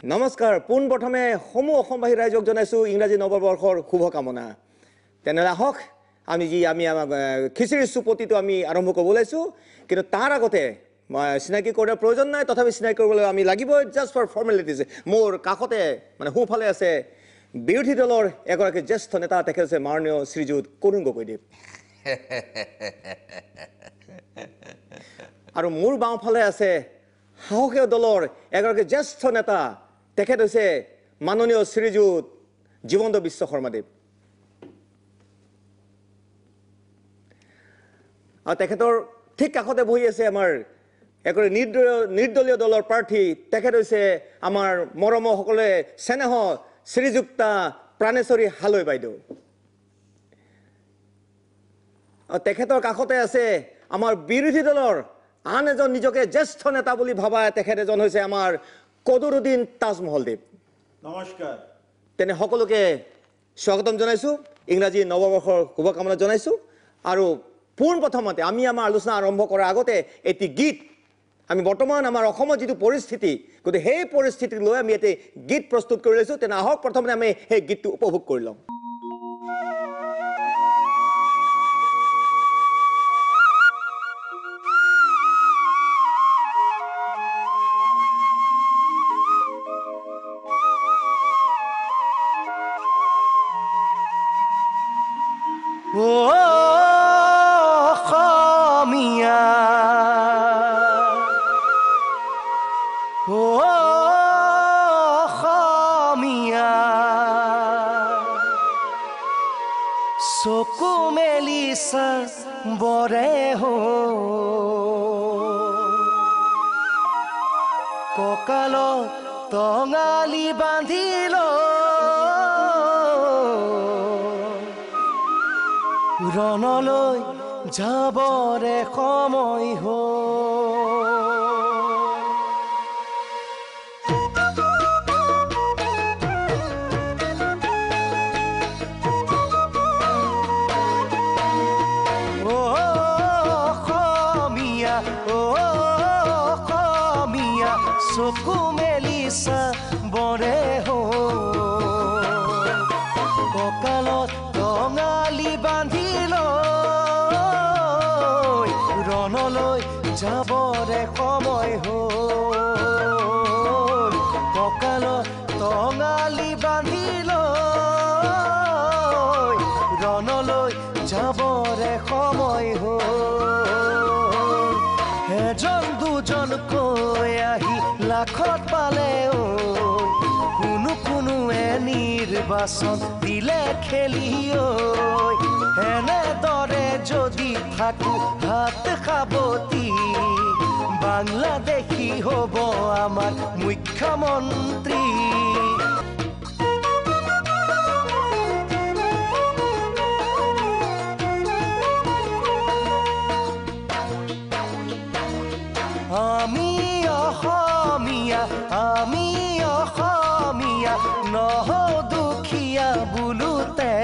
নমস্কাৰ পোনপ্ৰথমে সমূহ অসমবাসী ৰাইজক জনাইছোঁ ইংৰাজী নৱবৰ্ষৰ শুভকামনা তেনেহ'লে আহক আমি আমাৰ খিচিৰি চুপতিটো আমি আৰম্ভ কৰিব ওলাইছোঁ কিন্তু তাৰ আগতে চিনাকি কৰাৰ প্ৰয়োজন নাই তথাপি চিনাকি কৰিবলৈ আমি লাগিবই জাষ্ট ফৰ ফৰ্মেলিটিজ মোৰ কাষতে মানে সোঁফালে আছে বিৰোধী দলৰ এগৰাকী জ্যেষ্ঠ নেতা তেখেত হৈছে মাননীয় শ্ৰীযুত কৰুণ গগৈদেৱ আৰু মোৰ বাওঁফালে আছে সাহসীয় দলৰ এগৰাকী জ্যেষ্ঠ নেতা তেখেত হৈছে মাননীয় শ্ৰীযুত জীবন্ত বিশ্ব শৰ্মাদেৱ আৰু তেখেতৰ ঠিক কাষতে বহি আছে আমাৰ এগৰাকী নিৰ্দলীয় দলৰ প্ৰাৰ্থী তেখেত হৈছে আমাৰ মৰমৰ সকলোৱে স্নেহ শ্ৰীযুক্তা প্ৰাণেশ্বৰী হালৈ বাইদেউ আৰু তেখেতৰ কাষতে আছে আমাৰ বিৰোধী দলৰ আন এজন নিজকে জ্যেষ্ঠ নেতা বুলি ভাবা তেখেত এজন হৈছে আমাৰ কদৰুদ্দিন তাজমহলদেৱ নমস্কাৰ তেনে সকলোকে স্বাগতম জনাইছোঁ ইংৰাজী নৱবৰ্ষৰ শুভকামনা জনাইছোঁ আৰু পোনপ্ৰথমতে আমি আমাৰ আলোচনা আৰম্ভ কৰাৰ আগতে এটি গীত আমি বৰ্তমান আমাৰ অসমৰ যিটো পৰিস্থিতি গতিকে সেই পৰিস্থিতিক লৈ আমি এটি গীত প্ৰস্তুত কৰি লৈছোঁ তেনে আহক প্ৰথমতে আমি সেই গীতটো উপভোগ কৰি লওঁ চকু মেলিছা বৰে হো কঁকালত টঙালি বান্ধিল ৰণলৈ যাবৰে সময় চকু মেলিছা বৰে হো কঁকালত টঙালি বান্ধিল ৰণলৈ যাবৰে সময় হ'ল কঁকালত টঙালি বান্ধিল ৰণলৈ যাবৰে সময় হ'ল এজন দুজনকৈ আহি লাখত পালে কোনোৱে নিৰ্বাচন দিলে খেলি এনেদৰে যদি থাকো হাত সাৱতি বাংলাদেশী হ'ব আমাৰ মুখ্যমন্ত্ৰী আমি অসমীয়া নহও দুখীয়া বোলোতে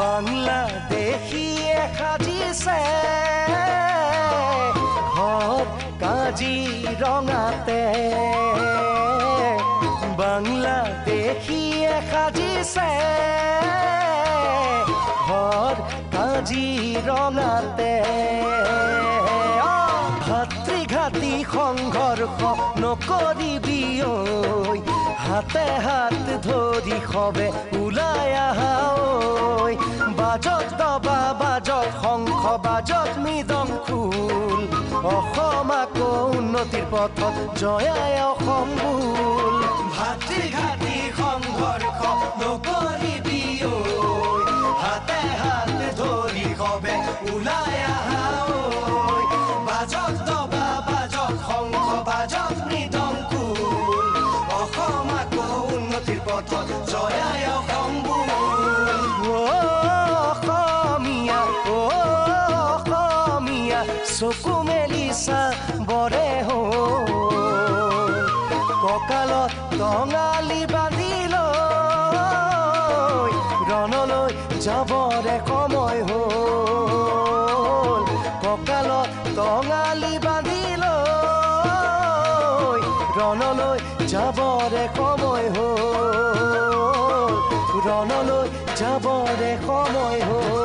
বাংলাদেশীয়ে সাজিছে ঘৰ কাজিৰঙাতে বাংলাদেশীয়ে সাজিছে ঘৰ কাজিৰঙাতে ভাতৃঘাতী সংঘৰ্ষ নকৰিবি ঐ হাতে হাত ধৰি সবে ওলাই আহা ঐ বাজত দবা বাজত শংখ বাজত মৃদং খোল অসম আকৌ উন্নতিৰ পথত জয়াই অসম বোল ভাতৃঘাতী সংঘৰ্ষ নকৰিবি ঐ হাতে হাত ধৰি সবে ওলাই আহা ঐ বাজত দবা বাজত শংখ বাজত মৃদং খোল অসম আকৌ উন্নতিৰ পথত জয়াই অসম বোল অসমীয়া চকু মেলিছা বৰে হো কঁকালত টঙালি বান্ধিল ৰণলৈ যাবৰে সময় হ'ল কঁকালত টঙালি বান্ধিল ৰণলৈ যাবৰে সময় হ'ল ৰণলৈ যাবৰে সময় হ'ল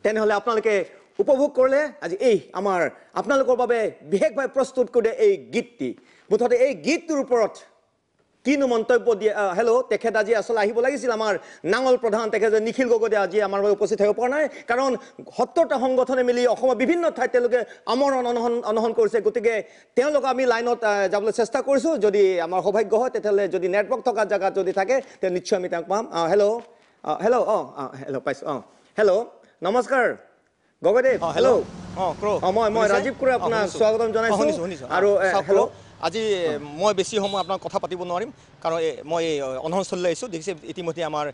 তেনেহ'লে আপোনালোকে উপভোগ কৰিলে আজি এই আমাৰ আপোনালোকৰ বাবে বিশেষভাৱে প্ৰস্তুত কৰি এই গীতটি মুঠতে এই গীতটোৰ ওপৰত কিনো মন্তব্য দিয়ে হেল্ল' তেখেত আজি আচলতে আহিব লাগিছিল আমাৰ নাঙল প্ৰধান তেখেত নিখিল গগৈ আজি আমাৰ বাবে উপস্থিত থাকিব পৰা নাই কাৰণ ৭০টা সংগঠনে মিলি অসমৰ বিভিন্ন ঠাইত তেওঁলোকে আমৰণ অনশন কৰিছে গতিকে তেওঁলোক আমি লাইনত যাবলৈ চেষ্টা কৰিছোঁ যদি আমাৰ সৌভাগ্য হয় তেতিয়াহ'লে যদি নেটৱৰ্ক থকা জেগাত যদি থাকে তেতিয়া নিশ্চয় আমি তেওঁক পাম হেল্ল' হেল্ল' পাইছোঁ হেল্ল' নমস্কাৰ গগৈদেৱ হেল্ল' মই ৰাজীৱ খুৰে আপোনাক স্বাগতম জনাইছোঁ আৰু হেল্ল' আজি মই বেছি সময় আপোনাক কথা পাতিব নোৱাৰিম কাৰণ মই অনশনস্থলীলৈ আহিছোঁ দেখিছে ইতিমধ্যে আমাৰ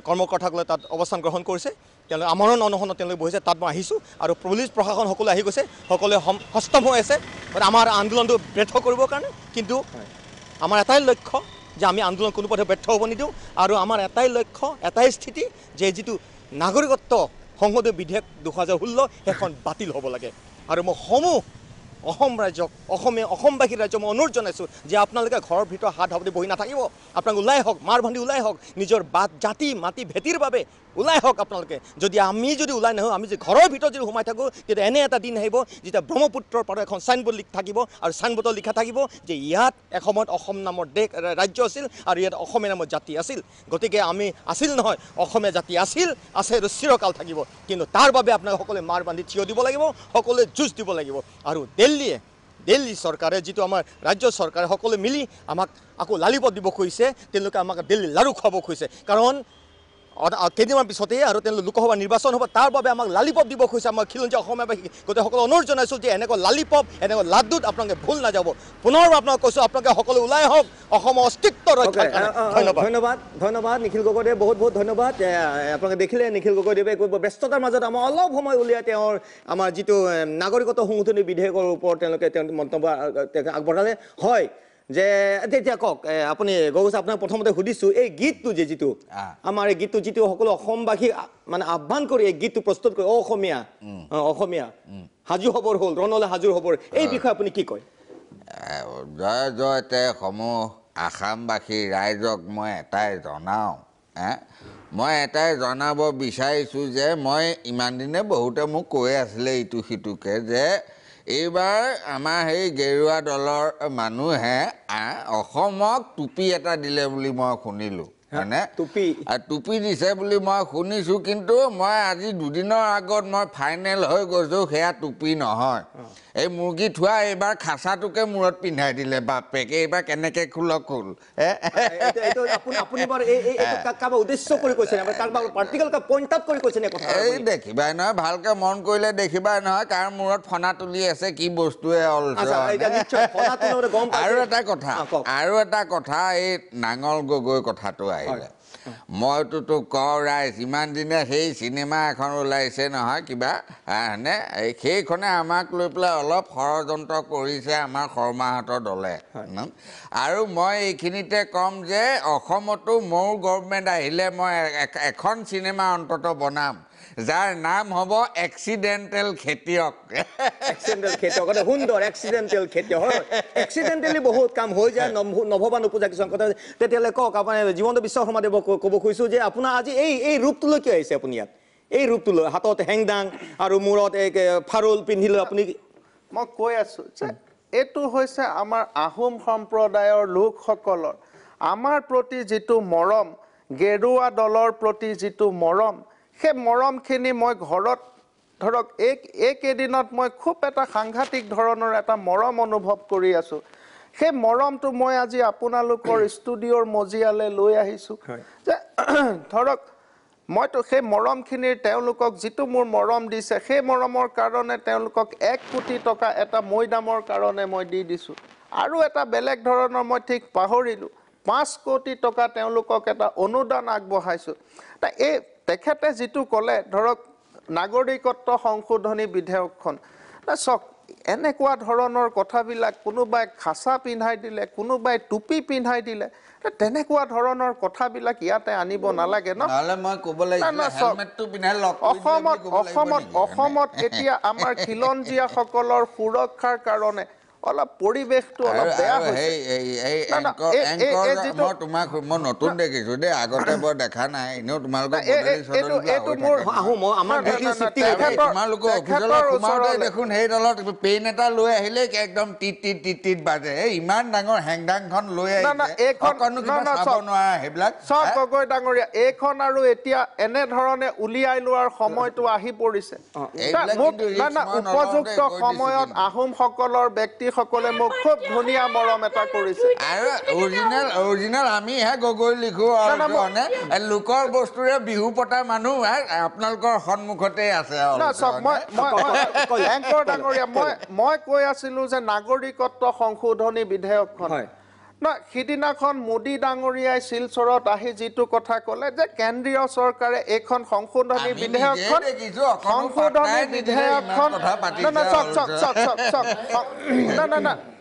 কৰ্মকৰ্তাসকলে তাত অৱস্থান গ্ৰহণ কৰিছে তেওঁলোকে আমৰণ অনশনত তেওঁলোকে বহিছে তাত মই আহিছোঁ আৰু পুলিচ প্ৰশাসন সকলোৱে আহি গৈছে সকলোৱে সষ্টম হৈ আছে আমাৰ আন্দোলনটো ব্যৰ্থ কৰিবৰ কাৰণে কিন্তু আমাৰ এটাই লক্ষ্য যে আমি আন্দোলন কোনো পথে ব্যৰ্থ হ'ব নিদিওঁ আৰু আমাৰ এটাই লক্ষ্য এটাই স্থিতি যে যিটো নাগৰিকত্ব সংশোধনী বিধেয়ক 2016 সেইখন বাতিল হ'ব লাগে আৰু মই অসম ৰাজ্যক অসমবাসী ৰাজ্যক মই অনুৰোধ জনাইছোঁ যে আপোনালোকে ঘৰৰ ভিতৰত হাত সাৱটি বহি নাথাকিব আপোনালোকে ওলাই হওক মাৰ ভাণ্ডি ওলাই হওক নিজৰ জাতি মাটি ভেটিৰ বাবে ওলাই হওক আপোনালোকে যদি আমি ওলাই নাহোঁ আমি যদি ঘৰৰ ভিতৰত যদি সোমাই থাকোঁ তেতিয়া এনে এটা দিন আহিব যেতিয়া ব্ৰহ্মপুত্ৰৰ পাৰত এখন চাইনবোৰ্ড থাকিব আৰু চাইনবোৰ্ডত লিখা থাকিব যে ইয়াত এসময়ত অসম নামৰ দেশ ৰাজ্য আছিল আৰু ইয়াত অসমীয়া নামৰ জাতি আছিল গতিকে আমি আছিল নহয় অসমীয়া জাতি আছে আৰু চিৰকাল থাকিব কিন্তু তাৰ বাবে আপোনালোকে সকলোৱে মাৰ বান্ধি থিয় দিব লাগিব সকলোৱে যুঁজ দিব লাগিব আৰু দিল্লী চৰকাৰে যিটো আমাৰ ৰাজ্য চৰকাৰে সকলোৱে মিলি আমাক আকৌ লালিপত দিব খুজিছে তেওঁলোকে আমাক দিল্লী লাড়ু খুৱাব খুজিছে কাৰণ কেইদিনমান পিছতেই আৰু তেওঁলোকে লোকসভা নিৰ্বাচন হ'ব তাৰ বাবে আমাক লালিপপ দিব খুজিছে আমাৰ খিলঞ্জীয়া অসমীয়াবাসী গোটেই সকলো অনুৰোধ জনাইছোঁ যে এনেকুৱা লালিপপ এনেকুৱা লাড্ডুত আপোনালোকে ভুল নাযাব পুনৰ আপোনাক কৈছোঁ আপোনালোকে সকলো ওলাই হওক অসমৰ অস্তিত্ব ৰক্ষা ধন্যবাদ নিখিল গগৈদেৱ বহুত ধন্যবাদ আপোনালোকে দেখিলে নিখিল গগৈদেৱে ব্যস্ততাৰ মাজত আমাৰ অলপ সময় উলিয়াই তেওঁৰ আমাৰ যিটো নাগৰিকত্ব সংশোধনী বিধেয়কৰ ওপৰত তেওঁলোকে মন্তব্য আগবঢ়ালে হয় যে এতিয়া কওক আপুনি গগৈ আপোনাক প্ৰথমতে সুধিছোঁ এই গীতটো যিটো আমাৰ এই গীতটো যিটো সকলো অসমবাসী মানে আহ্বান কৰি এই গীতটো প্ৰস্তুত কৰি অসমীয়া সাজু হ'বৰ হ'ল ৰণলৈ সাজু হ'বৰ এই বিষয়ে আপুনি কি কয় জয়তে সমূহ আসামবাসী ৰাইজক মই এটাই জনাওঁ মই এটাই জনাব বিচাৰিছোঁ যে মই ইমান দিনে বহুতে মোক কৈ আছিলে ইটো সিটোকে যে এইবাৰ আমাৰ সেই গেৰুৱা দলৰ মানুহে অসমক টুপি এটা দিলে বুলি মই শুনিলোঁ হয়নে টুপি দিছে বুলি মই শুনিছোঁ কিন্তু মই আজি দুদিনৰ আগত মই ফাইনেল হৈ গৈছোঁ সেয়া টুপি নহয় এই মুৰ্গী থোৱা এইবাৰ খাচাটোকে মূৰত পিন্ধাই দিলে বাপেকে এইবাৰ কেনেকৈ খোল এই দেখিবাই নহয় ভালকৈ মন কৰিলে দেখিবাই নহয় কাৰ মূৰত ফনা তুলি আছে কি বস্তুৱে আৰু এটা কথা এই নাঙল গগৈ কথাটো আহিলে মইতো কওঁ ৰাইজ ইমান দিনে সেই চিনেমা এখন ওলাইছে নহয় কিবা হয়নে সেইখনে আমাক লৈ পেলাই অলপ ষড়যন্ত্ৰ কৰিছে আমাৰ শৰ্মাহঁতৰ দলে আৰু মই এইখিনিতে ক'ম যে অসমতো মোৰ গভৰ্ণমেণ্ট আহিলে মই এখন চিনেমা অন্ততঃ বনাম যাৰ নাম হ'ব এক্সিডেণ্টেল খেতিয়ক সুন্দৰ এক্সিডেণ্টেলি বহুত কাম হৈ যায় নভবা নোপোজা কিছুমান কথা তেতিয়াহ'লে কওক আপোনাৰ জীৱন্ত বিশ্ব সমাদেৱ ক'ব খুজিছোঁ যে আপোনাৰ আজি এই ৰূপটোলৈ কিয় আহিছে আপুনি ইয়াত এই ৰূপটোলৈ হাতত হেংদাং আৰু মূৰত ফাৰুল পিন্ধি লৈ আপুনি মই কৈ আছোঁ যে এইটো হৈছে আমাৰ আহোম সম্প্ৰদায়ৰ লোকসকলৰ আমাৰ প্ৰতি যিটো মৰম গেৰুৱা দলৰ প্ৰতি যিটো মৰম সেই মৰমখিনি মই ঘৰত ধৰক এইকেইদিনত মই খুব এটা সাংঘাতিক ধৰণৰ এটা মৰম অনুভৱ কৰি আছোঁ সেই মৰমটো মই আজি আপোনালোকৰ ষ্টুডিঅ'ৰ মজিয়ালৈ লৈ আহিছোঁ যে ধৰক মইতো সেই মৰমখিনিৰ তেওঁলোকক যিটো মোৰ মৰম দিছে সেই মৰমৰ কাৰণে তেওঁলোকক 1 কোটি টকা এটা মৈদামৰ কাৰণে মই দি দিছোঁ আৰু এটা বেলেগ ধৰণৰ মই ঠিক পাহৰিলোঁ 5 কোটি টকা তেওঁলোকক এটা অনুদান আগবঢ়াইছোঁ এই তেখেতে যিটো ক'লে ধৰক নাগৰিকত্ব সংশোধনী বিধেয়কখন চাওক এনেকুৱা ধৰণৰ কথাবিলাক কোনোবাই খাচা পিন্ধাই দিলে কোনোবাই টুপি পিন্ধাই দিলে তেনেকুৱা ধৰণৰ কথাবিলাক ইয়াতে আনিব নালাগে ন নহ'লে মই ক'ব লাগিছিল হেলমেটটো পিন্ধাই লগ অসমত এতিয়া আমাৰ খিলঞ্জীয়াসকলৰ সুৰক্ষাৰ কাৰণে অলপ পৰিৱেশটো অলপ বেয়া হৈছে মই তোমাক মই নতুন দেখিছোঁ দেই আগতে বৰ দেখা নাই এনেও তোমালোকৰ তোমালোকৰ অফিচলৈ সোমাওঁতে দেখোন সেই দলত পেইন এটা লৈ আহিলে একদম টিট টিট টিট টিট বাজে এই ইমান ডাঙৰ হেংদাংখন লৈ আহিছে সেইবিলাক চব গগৈ ডাঙৰীয়া এইখন আৰু এতিয়া এনেধৰণে উলিয়াই লোৱাৰ সময়টো আহি পৰিছে উপযুক্ত সময়ত আহোমসকলৰ ব্যক্তিসকলে মোক খুব ধুনীয়া মৰম এটা কৰিছে আৰু অৰিজিনেল আমিহে গগৈ লিখো লোকৰ বস্তুৰে বিহু পতা মানুহ আপোনালোকৰ সন্মুখতে আছে মই কৈ আছিলো যে নাগৰিকত্ব সংশোধনী বিধেয়কখন সিদিনাখন মোদী ডাঙৰীয়াই শিলচৰত আহি যিটো কথা ক'লে যে কেন্দ্ৰীয় চৰকাৰে এইখন সংশোধনী বিধেয়কখন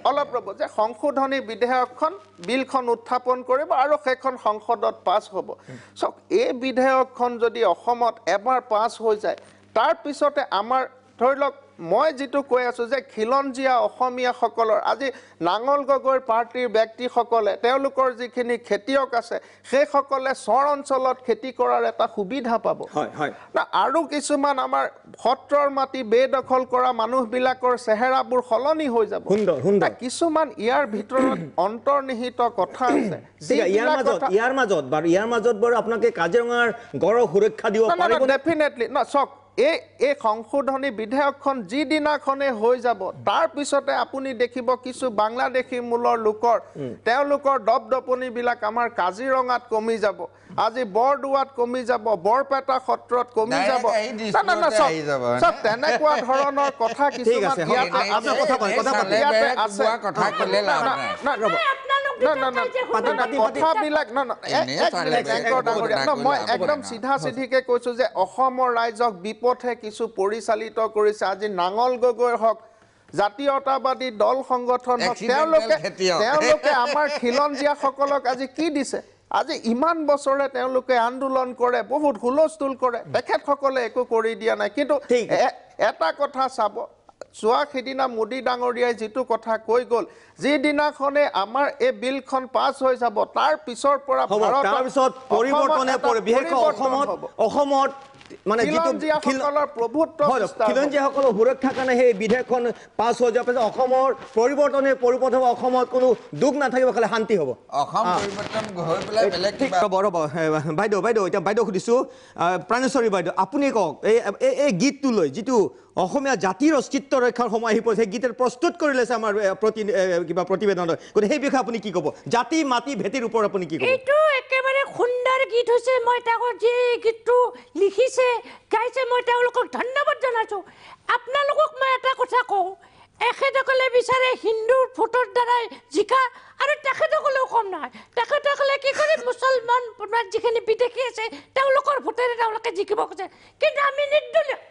অলপ ৰ'ব যে সংশোধনী বিধেয়কখন বিলখন উত্থাপন কৰিব আৰু সেইখন সংসদত পাছ হ'ব চাওক এই বিধেয়কখন যদি অসমত এবাৰ পাছ হৈ যায় তাৰপিছতে আমাৰ ধৰি লওক মই যিটো কৈ আছোঁ যে খিলঞ্জীয়া অসমীয়াসকলৰ আজি নাঙল গগৈৰ পাৰ্টীৰ ব্যক্তিসকলে তেওঁলোকৰ যিখিনি খেতিয়ক আছে সেইসকলে চৰ অঞ্চলত খেতি কৰাৰ এটা সুবিধা পাব আৰু কিছুমান আমাৰ সত্ৰৰ মাটি বেদখল কৰা মানুহবিলাকৰ চেহেৰাবোৰ সলনি হৈ যাব কিছুমান ইয়াৰ ভিতৰত অন্তৰ্নিহিত কথা আছে ইয়াৰ মাজত বাৰু আপোনালোকে কাজিৰঙাৰ গড়ৰ সুৰক্ষা দিব পাৰিব ডেফিনেটলি চাওক এই সংশোধনী বিধেয়কখন যিদিনাখনে হৈ যাব তাৰপিছতে আপুনি দেখিব কিছু বাংলাদেশী মূলৰ লোকৰ তেওঁলোকৰ দপদপনিবিলাক আমাৰ কাজিৰঙাত কমি যাব আজি বৰদোৱাত কমি যাব বৰপেটা সত্ৰত কমি যাব তেনেকুৱা ধৰণৰ কথা কিছুমান কথাবিলাক মই একদম চিধা চিধিকে কৈছো যে অসমৰ ৰাইজক বিপথে কিছু পৰিচালিত কৰিছে আজি নাঙল গগৈ হওক জাতীয়তাবাদী দল সংগঠন হওক তেওঁলোকে আমাৰ খিলঞ্জীয়াসকলক আজি কি দিছে আজি ইমান বছৰে তেওঁলোকে আন্দোলন কৰে বহুত হুলস্থুল কৰে তেখেতসকলে একো কৰি দিয়া নাই কিন্তু এটা কথা চাব চোৱা সিদিনা মোদী ডাঙৰীয়াই যিটো কথা কৈ গ'ল যিদিনাখনে আমাৰ এই বিলখন পাছ হৈ যাব তাৰ পিছৰ পৰা তাৰপিছত পৰিৱৰ্তনে অসমত মানে খিলঞ্জীয়াসকলৰ খিলঞ্জীয়াসকলৰ সুৰক্ষাৰ কাৰণে সেই বিধেয়কখন পাছ হৈ যোৱাৰ পিছত অসমৰ পৰিৱৰ্তনে পৰিপথ হ'ব অসমত কোনো দুখ নাথাকিব খালি শান্তি হ'ব বাইদেউ এতিয়া বাইদেউ সুধিছোঁ প্ৰাণেশ্বৰী বাইদেউ আপুনি কওক এই গীতটো লৈ যিটো অসমীয়া জাতিৰ অস্তিত্ব ৰক্ষাৰ সময় আহি পৰিছে সেই গীতৰ প্ৰস্তুত কৰি লৈছে আমাৰ কিবা প্ৰতিবেদনত গতিকে সেই বিষয়ে আপুনি কি ক'ব জাতি মাটি ভেটিৰ ওপৰত আপুনি কি ক'ব এইটো একেবাৰে সুন্দৰ গীত হৈছে মই তেওঁৰ যি গীতটো লিখিছে গাইছে মই তেওঁলোকক ধন্যবাদ জনাইছোঁ আপোনালোকক মই এটা কথা কওঁ এখেতসকলে বিচাৰে হিন্দুৰ ভোটৰ দ্বাৰাই জিকা আৰু তেখেতসকলেও কম নহয় তেখেতসকলে কি কৰে মুছলমান যিখিনি বিদেশী আছে তেওঁলোকৰ ভোটেৰে তেওঁলোকে জিকিব খোজে কিন্তু আমি নিৰ্দলীয়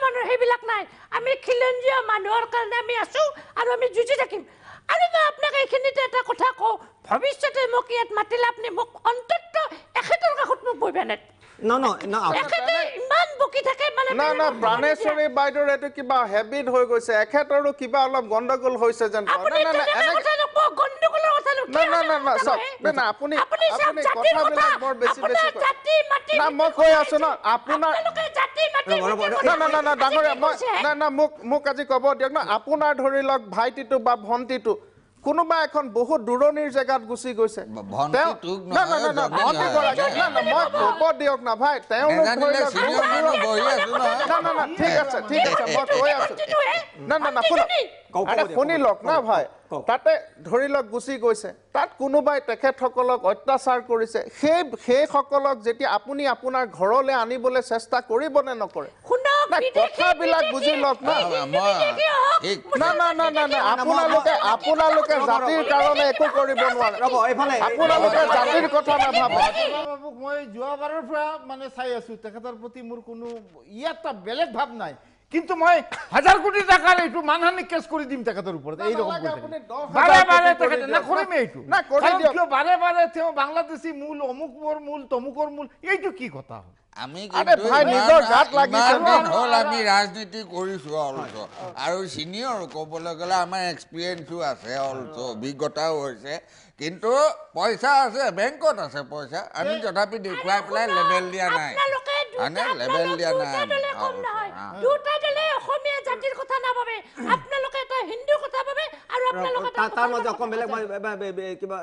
মানুহ সেইবিলাক নাই আমি খিলঞ্জীয়া মানুহৰ কাৰণে আমি আছোঁ আৰু আমি যুঁজি থাকিম আৰু মই আপোনাক এইখিনিতে এটা কথা কওঁ ভৱিষ্যতে মোক ইয়াত মাতিলে আপুনি মোক অন্ততঃ এখেতৰ কাষত মোক বহিব নাই ইমান বকি থাকে মানে প্ৰাণেশ্বৰী বাইদেউৰ এইটো কিবা হেবিট হৈ গৈছে এখেতৰো কিবা অলপ গণ্ডগোল হৈছে যেন মই কৈ আছো ন আপোনাৰ মোক আজি ক'ব দিয়ক ন আপোনাৰ ধৰি লওক ভাইটিটো বা ভণ্টিটো কোনোবা এখন বহুত দূৰণিৰ জেগাত গুচি গৈছে মই ক'ব দিয়ক না ভাই তেওঁলোক ঠিক আছে মই কৈ আছো শুনি লওক না ভাই তাতে ধৰি লওক গুচি গৈছে তাত কোনোবাই তেখেতসকলক অত্যাচাৰ কৰিছে সেইসকলক যেতিয়া আপুনি আপোনাৰ ঘৰলৈ আনিবলৈ চেষ্টা কৰিব নে নকৰে কথাবিলাক বুজি লওক না আপোনালোকে জাতিৰ কাৰণে একো কৰিব নোৱাৰে আপোনালোকে জাতিৰ কথা নাভাবে মই যোৱাবাৰৰ পৰা মানে চাই আছো তেখেতৰ প্ৰতি মোৰ কোনো ইয়াত বেলেগ ভাৱ নাই কিন্তু মই 1000 কোটি টাকাৰ এইটো মানহানি কেছ কৰি দিম তেখেতৰ ওপৰত এই ৰকম নালাগে, আপুনি 10,000 বাৰে বাৰে কোটি কৰি তেখেতে না দিয়ক। কৰিমে এইটো না, কৰি কাৰণ দিয়ক। কিয় বাৰে বাৰে তেওঁ বাংলাদেশী মূল অমুকৰ মূল তমুকৰ মূল এইটো কি কথা হ'ল আমি আৰে ভাই, নিজৰ গাত লাগিছে ন। হ'ল আমি ৰাজনীতি কৰিছোঁ অলছ আৰু চিনিয়ৰ ক'বলৈ গ'লে আমাৰ এক্সপিৰিয়েঞ্চো আছে অলছ অভিজ্ঞতাও হৈছে কিন্তু পইচা আছে বেংকত আছে পইচা আমি তথাপি দেখুৱাই পেলাই লেবেল দিয়া নাই মানে লেবেল দিয়া নাই দুটা দলে অসমীয়া জাতিৰ কথা নাভাবে আপোনালোকে এটা হিন্দুৰ কথা ভাবে আৰু আপোনালোকে তাৰ মাজে অকণ বেলেগ কিবা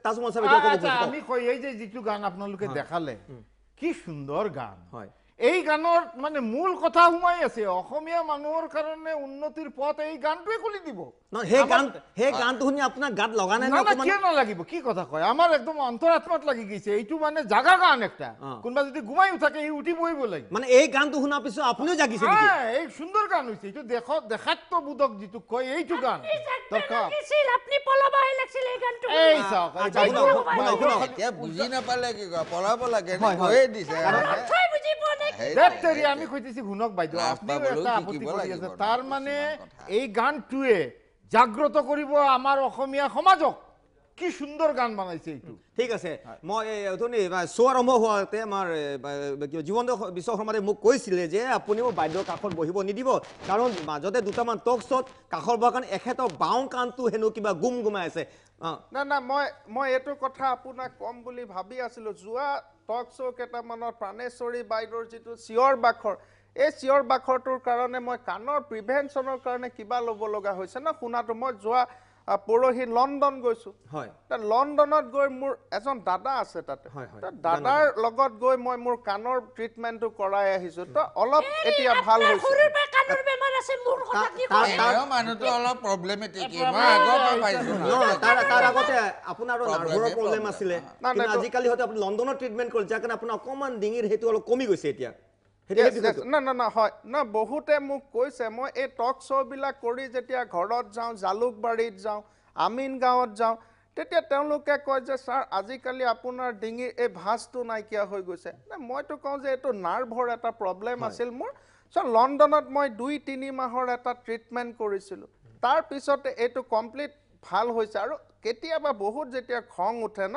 তাজমহল চাব আচ্ছা আমি কই এই যে যিটো গান আপোনালোকে দেখালে কি সুন্দৰ গান হয় এই গানৰ মানে মূল কথা সোমাই আছে অসমীয়া মানুহৰ কাৰণে উন্নতিৰ পথ এই গানটোৱে খুলি দিব সেই গানটো শুনি আপোনাৰ গাত লগা নাই না না কিয় নালাগিব কি কথা কয় আমাৰ একদম অন্তৰাত্মাত লাগি গৈছে এইটো মানে জাগা গান একটা কোনোবা যদি ঘুমাই থাকে এই উঠি বহিব লাগিব মানে এই গানটো শুনাৰ পিছত আপুনিও জাগিছে নেকি এই সুন্দৰ গান হৈছে এইটো দেখাত্ম বোধক যিটো কয় এইটো গান দৰকাৰ আপনি পলাবা লাগিছিল এই গানটো এই চাওক এতিয়া বুজি নাপালে কি কয় পলাব লাগে কৈয়ে দিছে থৈ বুজি পোৱা নাই দেৱতেৰি আমি কৈতেছি শুনক বাইদেউ আপুনি এটা আপত্তি কৰি আছে তাৰ মানে এই গানটোৱে জাগ্ৰত কৰিব আমাৰ অসমীয়া সমাজক কি সুন্দৰ গান বনাইছে এইটো ঠিক আছে মই অথনি শ্ব' আৰম্ভ হোৱাতে আমাৰ জীৱন্ত বিশ্ব শৰ্মাই মোক কৈছিলে যে আপুনি মোক বাইদেউৰ কাষত বহিব নিদিব কাৰণ মাজতে দুটামান টক শ্ব'ত কাষৰ বহাৰ কাৰণে এখেতৰ বাওঁ কাণটো হেনো কিবা গুম গুমাই আছে না না মই এইটো কথা আপোনাক কম বুলি ভাবি আছিলোঁ যোৱা টক শ্ব' কেইটামানত প্ৰাণেশ্বৰী বাইদেউৰ যিটো চিঞৰ বাখৰ এই চিঞৰ বাখৰটোৰ কাৰণে মই কাণৰ প্ৰিভেনশ্যনৰ কাৰণে কিবা ল'ব লগা হৈছে ন শুনাটো মই যোৱা পৰহি লণ্ডন গৈছোঁ হয় লণ্ডনত গৈ মোৰ এজন দাদা আছে তাতে দাদাৰ লগত গৈ মই মোৰ কাণৰ ট্ৰিটমেণ্টটো কৰাই আহিছোঁ তো অলপ এতিয়া ভাল হৈছে কাণৰ বেমাৰ আছে মোৰ কথা কি মানুহটো অলপ প্ৰব্লেমেটিক মই আগৰ পৰা পাইছোঁ তাৰ আগতে আপোনাৰ নাৰ্ভৰ প্ৰব্লেম আছিলে আজিকালি হয়তো আপুনি লণ্ডনত ট্ৰিটমেণ্ট কৰিছে যাৰ কাৰণে আপোনাৰ অকণমান ডিঙিৰ সেইটো অলপ কমি গৈছে এতিয়া না না না হয় না বহুতে মোক কৈছে মই এই টক শ্ব'বিলাক কৰি যেতিয়া ঘৰত যাওঁ জালুকবাৰীত যাওঁ আমিন গাঁৱত যাওঁ তেতিয়া তেওঁলোকে কয় যে ছাৰ আজিকালি আপোনাৰ ডিঙিৰ এই ভাঁজটো নাইকিয়া হৈ গৈছে মইতো কওঁ যে এইটো নাৰ্ভৰ এটা প্ৰব্লেম আছিল মোৰ লণ্ডনত মই 2-3 মাহৰ এটা ট্ৰিটমেণ্ট কৰিছিলোঁ তাৰপিছতে এইটো কমপ্লিট ভাল হৈছে আৰু কেতিয়াবা বহুত যেতিয়া খং উঠে ন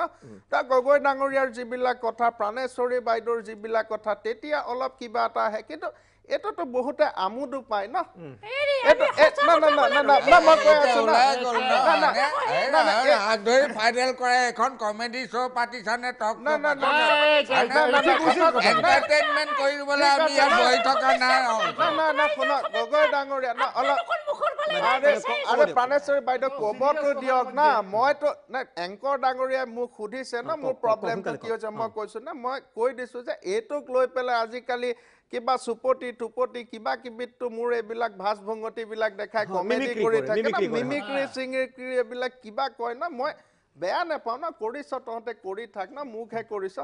তাৰ গগৈ ডাঙৰীয়াৰ যিবিলাক কথা প্ৰাণেশ্বৰী বাইদেউৰ যিবিলাক কথা তেতিয়া অলপ কিবা এটা আহে কিন্তু এটোতো বহুতে আমোদো পায় ন ফাইনেল কৰে এখন কমেডি শ্ব' পাতিছানে টক এণ্টাৰটেইনমেণ্ট কৰিবলৈ আমি ইয়াত বহি থকা নাই গগৈ ডাঙৰীয়া না অলপ আৰে প্ৰাণেশ্বৰী বাইদেউ ক'বতো দিয়ক না মইতো এংকৰ ডাঙৰীয়াই মোক সুধিছে ন মোৰ প্ৰব্লেমটো কি হৈছে মই কৈছোঁ না মই কৈ দিছোঁ যে এইটোক লৈ পেলাই আজিকালি কিবা চুপতি টুপতি কিবা কিবিতো মোৰ এইবিলাক ভাজ ভংগতিবিলাক দেখাই কমেডি কৰি থাকে মিমিক্ৰি চিঙিক্ৰি এইবিলাক কিবা কয় না মই বেয়া নাপাওঁ না কৰিছ তহঁতে কৰি থাক না মোকহে কৰিছ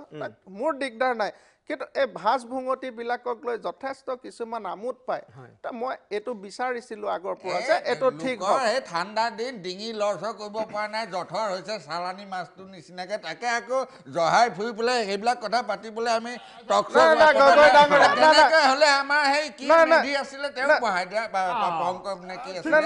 মোৰ দিগদাৰ নাই কিন্তু এই ভাজ ভংগতিবিলাকক লৈ যথেষ্ট কিছুমান আমোদ পায় মই এইটো বিচাৰিছিলোঁ আগৰ পৰা যে এইটো ঠিক হয় এই ঠাণ্ডা দিন ডিঙি লৰচৰ কৰিব পৰা নাই জঠৰ হৈছে চালানী মাছটো নিচিনাকে তাকে আকৌ জহাই ফুৰি পেলাই সেইবিলাক কথা পাতিবলৈ আমি টক তেনেকে হ'লে আমাৰ সেই কি মেধি আছিলে তেওঁ বহাই দিয়া পংকজ নে কি আছিলে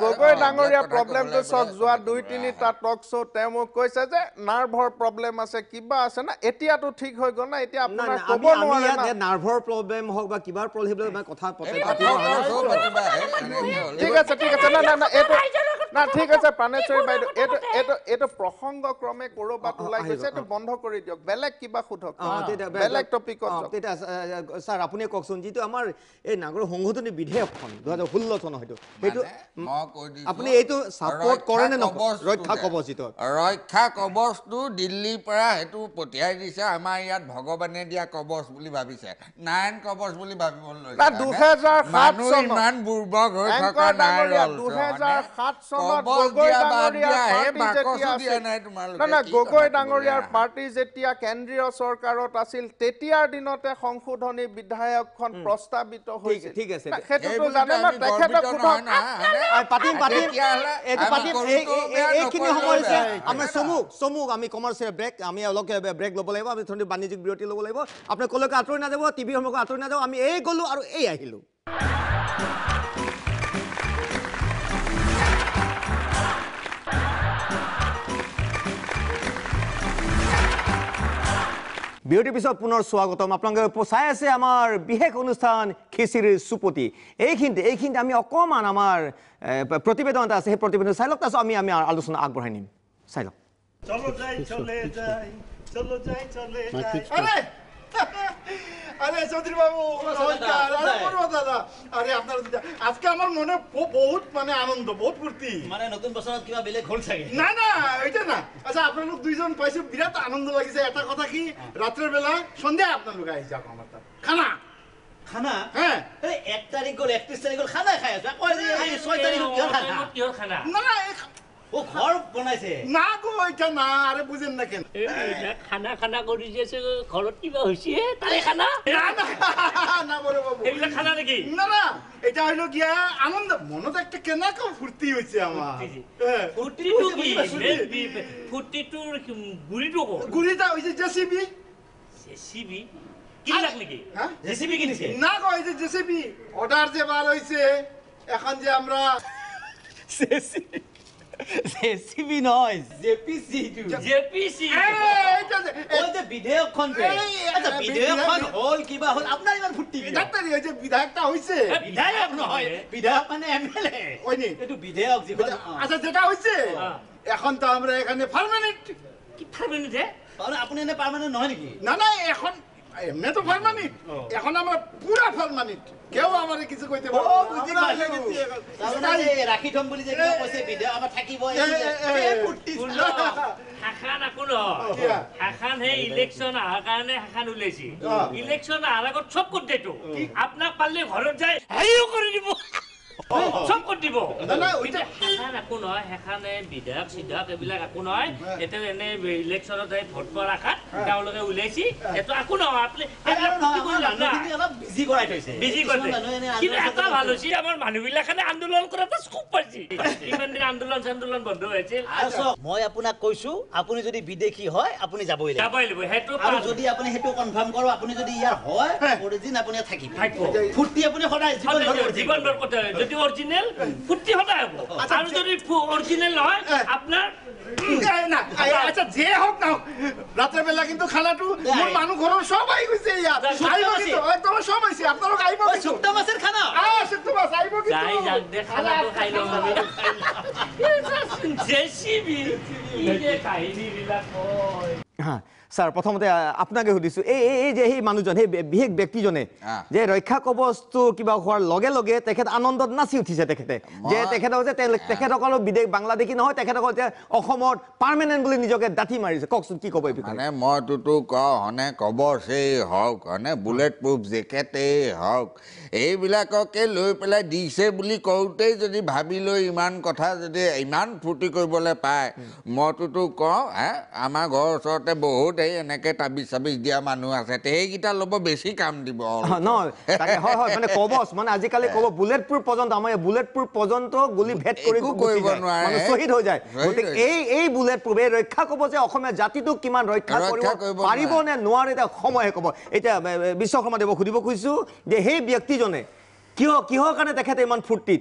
গগৈ ডাঙৰীয়া প্ৰব্লেমটো চাওক যোৱা 2-3টা টক শ্ব' তেওঁ মোক কৈছে যে নাৰ্ভৰ প্ৰব্লেম আছে কিবা আছে না এতিয়াতো ঠিক হৈ গ'ল না এতিয়া আপোনাৰ ক'ব নোৱাৰে না নাৰ্ভৰ প্ৰব্লেম হওক বা কিবাৰ প্ৰব্লেম কথা পাতিব ঠিক আছে না এইটো না ঠিক আছে প্ৰাণেশ্বৰী বাইদেউ এইটো প্ৰসংগক্ৰমে ক'ৰবাত ওলাই গৈছে এইটো বন্ধ কৰি দিয়ক বেলেগ কিবা সোধক বেলেগ টপিকত তেতিয়া ছাৰ আপুনি কওকচোন যিটো আমাৰ এই নাগৰিক সংশোধনী বিধেয়কখন 2016 চনৰ সেইটো আপুনি এইটো ছাপোৰ্ট কৰে নে নকৰে ৰক্ষা কৱচ যিটো ৰক্ষা কৱচটো দিল্লীৰ পৰা সেইটো পঠিয়াই দিছে আমাৰ ইয়াত ভগৱানে দিয়া কৱচ বুলি ভাবিছে নাৰায়ণ কৱচ বুলি ভাবিবলৈ লৈছে 2007 মানুহ ইমান বুৰ্বক হৈ থকা নাই 2007 শাসনত কবচ গগৈ দিয়া বাদ ডাঙৰীয়াৰ দিয়া, হে পাৰ্টি বাকচো যেতিয়া দিয়া আছিল নাই তোমালোকে, না কি গগৈ কথা ডাঙৰীয়াৰ ক'বলৈ পাৰ্টি যেতিয়া কেন্দ্ৰীয় চৰকাৰত আছিল তেতিয়াৰ দিনতে সংশোধনী বিধায়কখন প্ৰস্তাৱিত হৈছিল ঠিক আছে। না, সেইটোতো সেইবুলিতো জানে না আমি তেখেতক গৰ্বিত সোধক নহয় না, হয়নে? পাতিম তেতিয়াহ'লে এইটো আমি পাতিম কৰোঁতো বেয়া, এইখিনি নকৰিলেও সময় হৈছে বেয়া। আমাৰ চমুক আমি কমাৰ্চিয়েল ব্ৰেক আমি অলপ ব্ৰেক ল'ব লাগিব আমি থোড়ি বাণিজ্যিক বিৰতি ল'ব লাগিব আপুনি ক'লৈকে আঁতৰি নাযাব টিভিৰ সন্মুখত আঁতৰি নাযাব আমি এই গ'লোঁ আৰু এই আহিলোঁ বিৰতিৰ পিছত পুনৰ স্বাগতম আপোনালোকে চাই আছে আমাৰ বিশেষ অনুষ্ঠান খিচিৰিৰ চুপতি এইখিনিতে আমি অকণমান আমাৰ প্ৰতিবেদন এটা আছে সেই প্ৰতিবেদন চাই লওক তাৰপিছত আমি আলোচনা আগবঢ়াই নিম চাই লওক চলো যাই চলে যাই চলো যাই চলে যাই আরে চৌধুরী বাবু নমস্কার আরে বড় দাদা আরে আপনার আজকে আমার মনে বহুত মানে আনন্দ বহুত ফুর্তি মানে নতুন বছৰত কিবা বেলেগ হ'ল চাগে না না ওইটা না আচ্ছা আপনাদের দুইজন পাইছে বিরাট আনন্দ লাগিছে এটা কথা কি রাতের বেলা সন্ধ্যা আপনাদের আই যাক আমার তাত খানা খানা হ্যাঁ এই 1 তাৰিখ গ'ল 31 তাৰিখ গ'ল খানা খাই আছো কয় যে 6 তাৰিখ কিহৰ খানা না না ও ঘৰ বনাইছে না গো ওইটা না আৰে বুঝেন না কেন খানা খানা কৰি আছে ঘৰত কিবা হৈছে তাৰে খানা না না না বড় বাবু এইবিলাক খানা নেকি না না এটা হইলো গিয়া আনন্দ মনত একটা কেনাকা ফুর্তি হইছে আমার ফুটিটো কি ফুটিটোৰ গুৰিটো ক'ত গুড়িটা হইছে জেসিবি জেচিবি কিনলাক নেকি হ্যাঁ জেচিবি কিনিছে না গো হইছে জেসিবি অর্ডার যে বার হইছে এখন যে আমরা জেচিবি নহয় জেপিসি জেপিসি এইটা যে ওই যে বিধেয়কখন যে আচ্ছা বিধেয়কখন হ'ল কিবা হ'ল আপোনাৰ ইমান ফুটি ডাক্তারি হইছে বিধায়কটা হইছে বিধায়ক নহয় বিধায়ক মানে এমএলএ ওইনি এইটো বিধেয়ক যিখন আচ্ছা যেটা হইছে এখন তো আমরা এখানে পার্মানেন্ট কি পাৰ্মানেণ্ট হে আপুনি এনে পাৰ্মানেণ্ট নহয় নেকি না না এখন এমনি তো পার্মানেন্ট এখন আমরা পুরা পার্মানেন্ট কেউ আমারে কিছু কইতে পারবে না বুজি আমরা পাইছো। গেছি এখন। তাৰমানে যে ৰাখি থম বুলি যে কিবা কৈছে বিধেয়ক আমাৰ থাকিব এই ফুটি শাখান একো নহয় কিয়া? শাখান সেই ইলেকশ্যন অহাৰ কাৰণে শাখান ওলাইছে ইলেকশ্যন অহাৰ আগত চব কৰি দিয়েতো আপোনাক পাৰলে ঘৰত যায় হেৰিও কৰি দিব চব কৰি দিব না না ওইটা শাখান একো নহয় শাখানে বিধায়ক চিধায়ক এইবিলাক একো নহয় এতিয়া এনে ইলেকশ্যনত এই ভোট কৰা শাখাত তেওঁলোকে ওলাইছে এইটো একো নহয় আপুনি এইবিলাক ফুৰ্তি কৰি লাভ নাই। অলপ বিজি কৰাই থৈছে বিজি কৰিছে কিন্তু এটা ভাল হৈছে আমাৰ মানুহবিলাকে আন্দোলন কৰাটো খুব পাইছে ইমান দিন আন্দোলন বন্ধ হৈছিল আৰু চাওক, মই আপোনাক কৈছো আপুনি যদি বিদেশী হয় আপুনি যাবই লাগিব যাবই লাগিব সেইটো আৰু যদি আপুনি সেইটো কনফাৰ্ম কৰে আপুনি যদি ইয়াৰ হয় অৰিজিন আপুনি ইয়াত থাকিব থাকিব। ফুৰ্তি আপুনি সদায় জীৱন জীবন ভৰ কথা যদি অৰিজিনেল ফুৰ্তি সদায় হ'ব আৰু যদি অৰিজিনেল নহয় আপোনাৰ না আচ্ছা যে হোক না রাতের বেলা কিন্তু খানাটো মোর মানুষ ঘরের সবাই কইছে ইয়া আইব কিন্তু একদম সব আইছে আপনারা আইব কিন্তু শুক্তা মাছের খানা শুক্তো মাছ আইব কিন্তু যাই যাক দেখালাটো খাই ল'ম আমি জেচিবি ইনে কাহিনীবিলাক কয় হা ছাৰ প্ৰথমতে আপোনাকে সুধিছোঁ এই যে সেই মানুহজন সেই বিশেষ ব্যক্তিজনে যে ৰক্ষা কৱচটো কিবা হোৱাৰ লগে লগে তেখেত আনন্দত নাচি উঠিছে তেখেতে যে তেখেতক যে তেখেতসকলৰ বিদেশ বাংলাদেশী নহয় তেখেতসকল যে অসমত পাৰ্মানেণ্ট বুলি নিজকে ডাঠি মাৰিছে কওকচোন কি ক'ব এই বিষয়ে মানে মইতো কওঁ হনে কবচেই হওক হনে বুলেট প্ৰুফ জেকেটেই হওক এইবিলাককে লৈ পেলাই দিছে বুলি কওঁতেই যদি ভাবি লৈ ইমান কথা যদি ইমান ফূৰ্তি কৰিবলৈ পায় মইতো কওঁ আমাৰ ঘৰৰ ওচৰতে বহুত এই এনেকে তাবিজ চাবিজ দিয়া মানুহ আছে সেইকেইটা ল'ব বেছি কাম দিব নহয় তাকে হয় মানে কবচ মানে আজিকালি ক'ব বুলেট প্ৰুফ পৰ্যন্ত আমাৰ বুলেট প্ৰুফ পৰ্যন্ত গুলি ভেদ কৰি কৰিব নোৱাৰে মানুহ শ্বহীদ হৈ যায় গতিকে এই বুলেট প্ৰুফ এই ৰক্ষা কৱচে অসমীয়া জাতিটোক কিমান ৰক্ষা কৰিব পাৰিব নে নোৱাৰে এতিয়া সময়ে ক'ব এতিয়া বিশ্বকৰ্মাদেৱক সুধিব খুজিছোঁ যে সেই ব্যক্তিজনে কিহৰ কাৰণে তেখেতে ইমান ফূৰ্তিত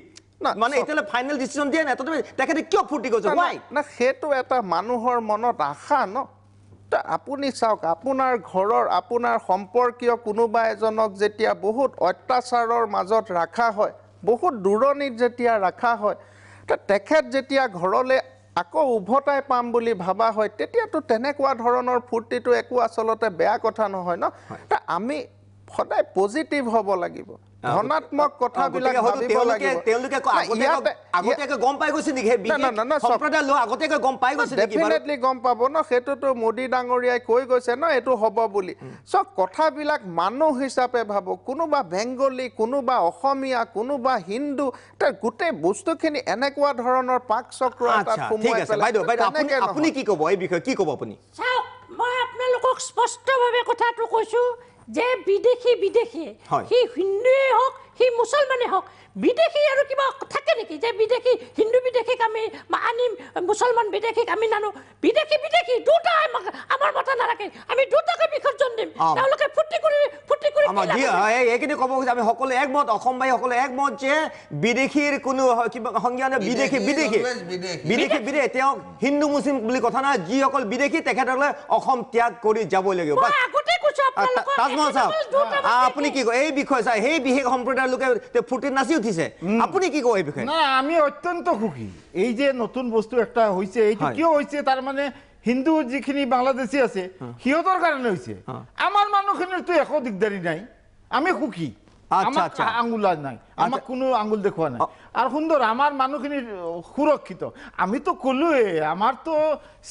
মানে এতিয়ালৈ ফাইনেল ডিচিশ্যন দিয়ে নাই তথাপি তেখেতে কিয় ফূৰ্তি কৰিছে না সেইটো এটা মানুহৰ মনত আশা ন আপুনি চাওক আপোনাৰ ঘৰৰ আপোনাৰ সম্পৰ্কীয় কোনোবা এজনক যেতিয়া বহুত অত্যাচাৰৰ মাজত ৰখা হয় বহুত দূৰণিত যেতিয়া ৰখা হয় তেখেত যেতিয়া ঘৰলৈ আকৌ উভতাই পাম বুলি ভাবা হয় তেতিয়াতো তেনেকুৱা ধৰণৰ ফূৰ্তিটো একো আচলতে বেয়া কথা নহয় ন আমি সদায় পজিটিভ হ'ব লাগিব ধনাত্মক কথাবিলাক ভাবিব লাগিব তেওঁলোকে আগতীয়াকৈ গম পাই গৈছে নেকি সম্প্ৰদায়ৰ লোক আগতীয়াকৈ গম পাই গৈছে নেকি ডেফিনেটলি গম পাব ন সেইটোতো মোদী ডাঙৰীয়াই কৈ গৈছে ন এইটো হ'ব বুলি চব কথাবিলাক মানুহ হিচাপে ভাবো কোনোবা বেংগলী কোনোবা অসমীয়া কোনোবা হিন্দু তাৰ গোটেই বস্তুখিনি এনেকুৱা ধৰণৰ পাক চক্ৰ এটাত সোমোৱাই পেলাই আপুনি কি ক'ব এই বিষয়ে কি ক'ব আপুনি চাওক মই আপোনালোকক স্পষ্টভাৱে কথাটো কৈছো যে বিদেশী সি হিন্দুৱে হওক সি মুছলমানে হওক বিদেশী আৰু কিবা থাকে নেকি যে বিদেশী হিন্দু বিদেশীক আমি আনিম মুছলমান বিদেশীক আমি নানো বিদেশী দুটা আমাৰ মতা নাৰাখে আমি দুটাকে বিসৰ্জন দিম তেওঁলোকে ফুটি কৰি এইখিনি ক'ব খুজিছে আমি সকলো একমত অসমবাসী সকলো একমত যে বিদেশীৰ কোনো কিবা সংজ্ঞা নাই বিদেশী তেওঁ হিন্দু মুছলিম বুলি কথা নাই যিসকল বিদেশী তেখেতসকলে অসম ত্যাগ কৰি যাবই লাগিব তাজমহল চাওক আপুনি কি কয় এই বিষয়ে চাই সেই বিশেষ সম্প্ৰদায়ৰ লোকে ফুৰ্তিত নাচি উঠিছে আপুনি কি কয় এই বিষয়ে না আমি অত্যন্ত সুখী এই যে নতুন বস্তু একটা হৈছে এইটো কিয় হৈছে তাৰ মানে হিন্দু যিখিনি বাংলাদেশী আছে সিহঁতৰ কাৰণে হৈছে আমাৰ মানুহখিনিৰতো একো দিগদাৰি নাই আমি সুখী আচ্ছা আঙুল নাই আমাক কোনো আঙুল দেখুৱা নাই আৰু সুন্দৰ আমাৰ মানুহখিনিৰ সুৰক্ষিত আমিতো ক'লোৱে আমাৰতো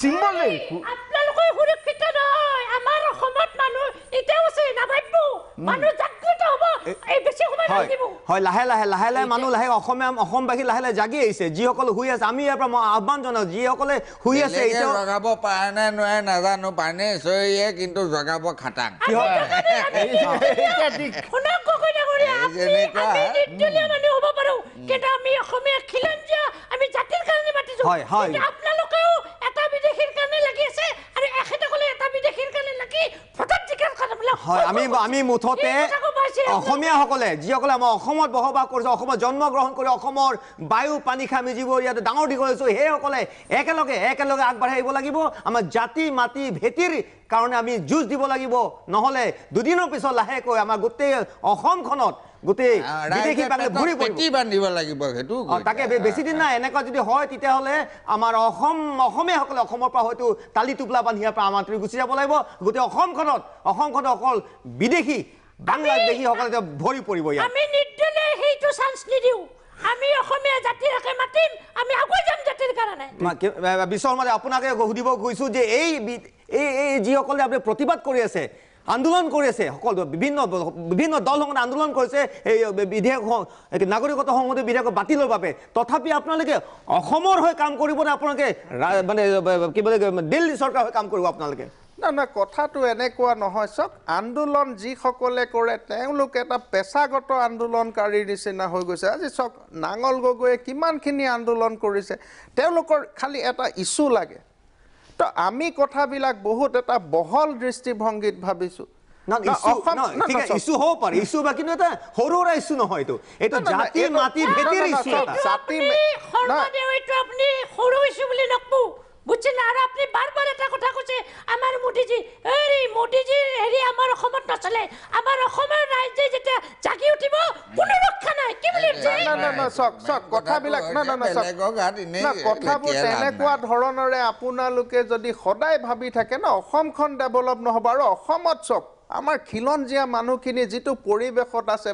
চিম্বলে আপোনালোকে সুৰক্ষিত নহয় আমাৰ অসমত মানুহ এতিয়াও আছে নাভাবিব মানুহ জাগ্ৰত হ'ব এই বেছি সময় লাগিব হয় লাহে মানুহ লাহে অসমবাসী লাহে জাগি আহিছে যিসকল শুই আছে আমি ইয়াৰ পৰা আহ্বান জনাওঁ যিসকলে শুই আছে জগাব পাৰে নে নোৱাৰে নাজানো পানে চৰিয়ে কিন্তু জগাব খাটাং আপোনালোকেও এটা বিদেশীৰ কাৰণে লাগি আছে আৰু এখেতসকলে এটা বিদেশীৰ কাৰণে লাগি ফটাত জিকাৰ কথাবিলাক হয় আমি মুঠতে অসমীয়াসকলে যিসকলে আমাৰ অসমত বসবাস কৰিছে অসমত জন্মগ্ৰহণ কৰি অসমৰ বায়ু পানী খাই আমি যিবোৰ ইয়াতে ডাঙৰ দীঘল হৈছোঁ সেইসকলে একেলগে আগবাঢ়ি আহিব লাগিব আমাৰ জাতি মাটি ভেটিৰ কাৰণে আমি যুঁজ দিব লাগিব নহ'লে দুদিনৰ পিছত লাহেকৈ আমাৰ গোটেই অসমখনত গোটেই বিদেশী ঘূৰি বান্ধিব লাগিব সেইটো তাকে বেছি দিন নাই এনেকুৱা যদি হয় তেতিয়াহ'লে আমাৰ অসমীয়াসকলে অসমৰ পৰা হয়তো তালি টোপলা বান্ধিয়াৰ পৰা আমাৰ গুচি যাব লাগিব গোটেই অসমখনত অকল বিদেশী বাংলাদেশীসকলে ভৰি পৰিব ইয়াত আমি নিৰ্দলে সেইটো চান্স নিদিওঁ আমি অসমীয়া জাতিৰ হকে মাতিম আমি আগুৱাই যাম জাতিৰ কাৰণে বিশ্বৰ মাজে আপোনাকে সুধিব গৈছোঁ যে এই যিসকলে আপুনি প্ৰতিবাদ কৰি আছে আন্দোলন কৰি আছে সকলো বিভিন্ন দলসমূহে আন্দোলন কৰিছে এই বিধেয়ক নাগৰিকত্ব সংশোধনী বিধেয়ক বাতিলৰ বাবে তথাপি আপোনালোকে অসমৰ হৈ কাম কৰিবনে আপোনালোকে মানে কি বোলে দিল্লী চৰকাৰৰ হৈ কাম কৰিব আপোনালোকে না কথাটো এনেকুৱা নহয় চক আন্দোলন যিসকলে কৰে তেওঁলোক এটা পেছাগত আন্দোলনকাৰীৰ নিচিনা হৈ গৈছে আজি চক নাঙল গগৈয়ে কিমানখিনি আন্দোলন কৰিছে তেওঁলোকৰ খালি এটা ইছ্যু লাগে তো আমি কথাবিলাক বহুত এটা বহল দৃষ্টিভংগীত ভাবিছোঁ ইছ্যু হ'ব পাৰে ইছ্যু বা কিন্তু এটা সৰু সুৰা ইছ্যু নহয় এইটো জাতি মাটি ভেটিৰ ইছ্যু আপুনি সৰু ইছ্যু বুলি নকবো বুঝছেন আৰ আপনি বাৰবাৰ এটা কথা কইছে আমাৰ মোদিজি হেৰি আমাৰ অসমত নচলে আমাৰ অসমৰ ৰাইজে যেটা জাগি উঠিব কোনো ৰক্ষা নাই কি বুলি না সক কথাবিলাক না কথাবোৰ তেনেকুৱা ধৰণৰে আপোনালোকে যদি সদায় ভাবি থাকে না অসমখন ডেভেলপ নহ'ব আৰু অসমত চক আমাৰ খিলঞ্জীয়া মানুহখিনি যিটো পৰিৱেশত আছে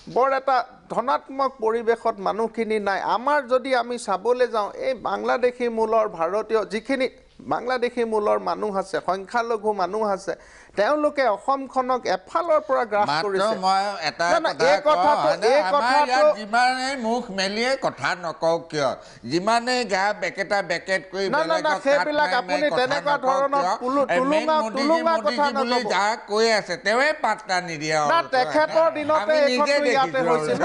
বৰ এটা ধনাত্মক পৰিৱেশত মানুহখিনি নাই আমাৰ যদি আমি চাবলৈ যাওঁ এই বাংলাদেশী মূলৰ ভাৰতীয় যিখিনি বাংলাদেশী মূলৰ মানুহ আছে সংখ্যালঘু মানুহ আছে তেওঁলোকে অসমখনক এফালৰ পৰা গ্ৰাস কৰিছে মই এটা যিমানে মুখ মেলিয়ে কথা নকওঁ কিয় যিমানে গা বেকেট কৰি সেইবিলাক আপুনি তেনেকুৱা ধৰণৰ তুলুঙা কথা বুলি যাক কৈ আছে তেওঁৱে পাত্তা নিদিয়ে তেখেতৰ দিনতে ইয়াতে হৈছিল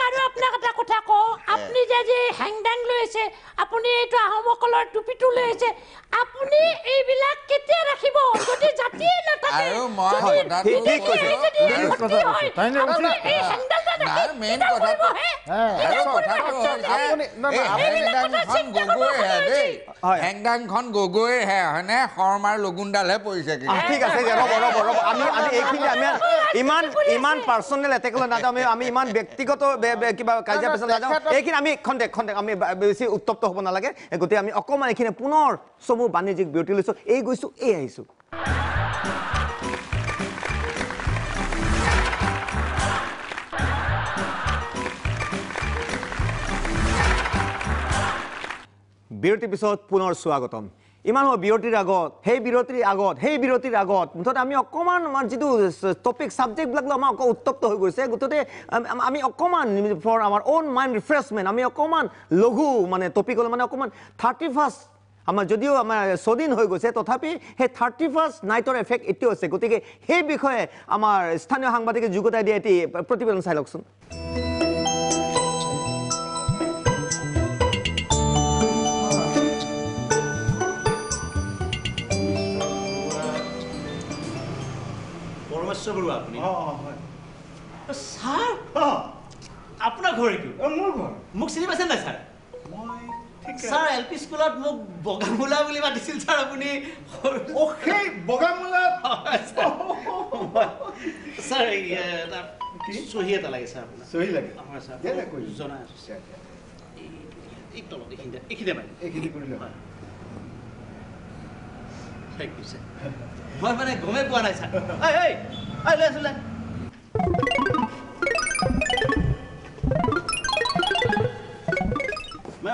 আৰু আপোনাক এটা কথা কওঁ আপুনি যে হেংদাং লৈ আছে আপুনি এইটো আহোমসকলৰ টুপিটো লৈ আছে আপুনি এইবিলাক কেতিয়া ৰাখিব যদি জাতি নাথাকে আৰু মই হেংদাংখন গগৈহে হয়নে শৰ্মাৰ লগুণডালহে পৰিছে ঠিক আছে আমি এইখিনি আমি ইমান পাৰ্চনেল এটেকলৈ নাযাওঁ আমি ইমান ব্যক্তিগত কিবা কাজিয়া পেচাল নাযাওঁ এইখিনি আমি খন্তেক আমি বেছি উত্তপ্ত হ'ব নালাগে গতিকে আমি অকণমান এইখিনি পুনৰ চমু বাণিজ্যিক বিৰতি লৈছোঁ এই গৈছোঁ এই আহিছোঁ বিৰতিৰ পিছত পুনৰ স্বাগতম ইমান বিৰতিৰ আগত মুঠতে আমি অকণমান আমাৰ যিটো টপিক ছাবজেক্টবিলাক আমাৰ অকণ উত্তপ্ত হৈ গৈছে গতিকে আমি অকণমান ফৰ আমাৰ অ'ন মাইণ্ড ৰিফ্ৰেছমেণ্ট আমি অকণমান লঘু মানে টপিক মানে অকণমান 31st আমাৰ যদিও আমাৰ 6 দিন হৈ গৈছে তথাপি সেই 31st নাইটৰ এফেক্ট এতিয়াও আছে গতিকে সেই বিষয়ে আমাৰ স্থানীয় সাংবাদিকে যোগদান দিয়ে এটি প্ৰতিবেদন চাই লওকচোন ছাৰ আপোনাৰ ঘৰ এইটো মোৰ ঘৰ মোক চিনি পাইছে নাই ছাৰ ছাৰ LP স্কুলত মোক বগামূলা বুলি মাতিছিল ছাৰ আপুনি সেই বগামূলা ছাৰ চহী এটা লাগে ছাৰ আপোনাৰ চহী লাগে হয় ছাৰ জনাই আছোঁ এই তলত এইখিনিতে পাই এইখিনি কৰিলে থেংক ইউ ছাৰ মই মানে গমেই পোৱা নাই ছাৰ লৈ আছোঁ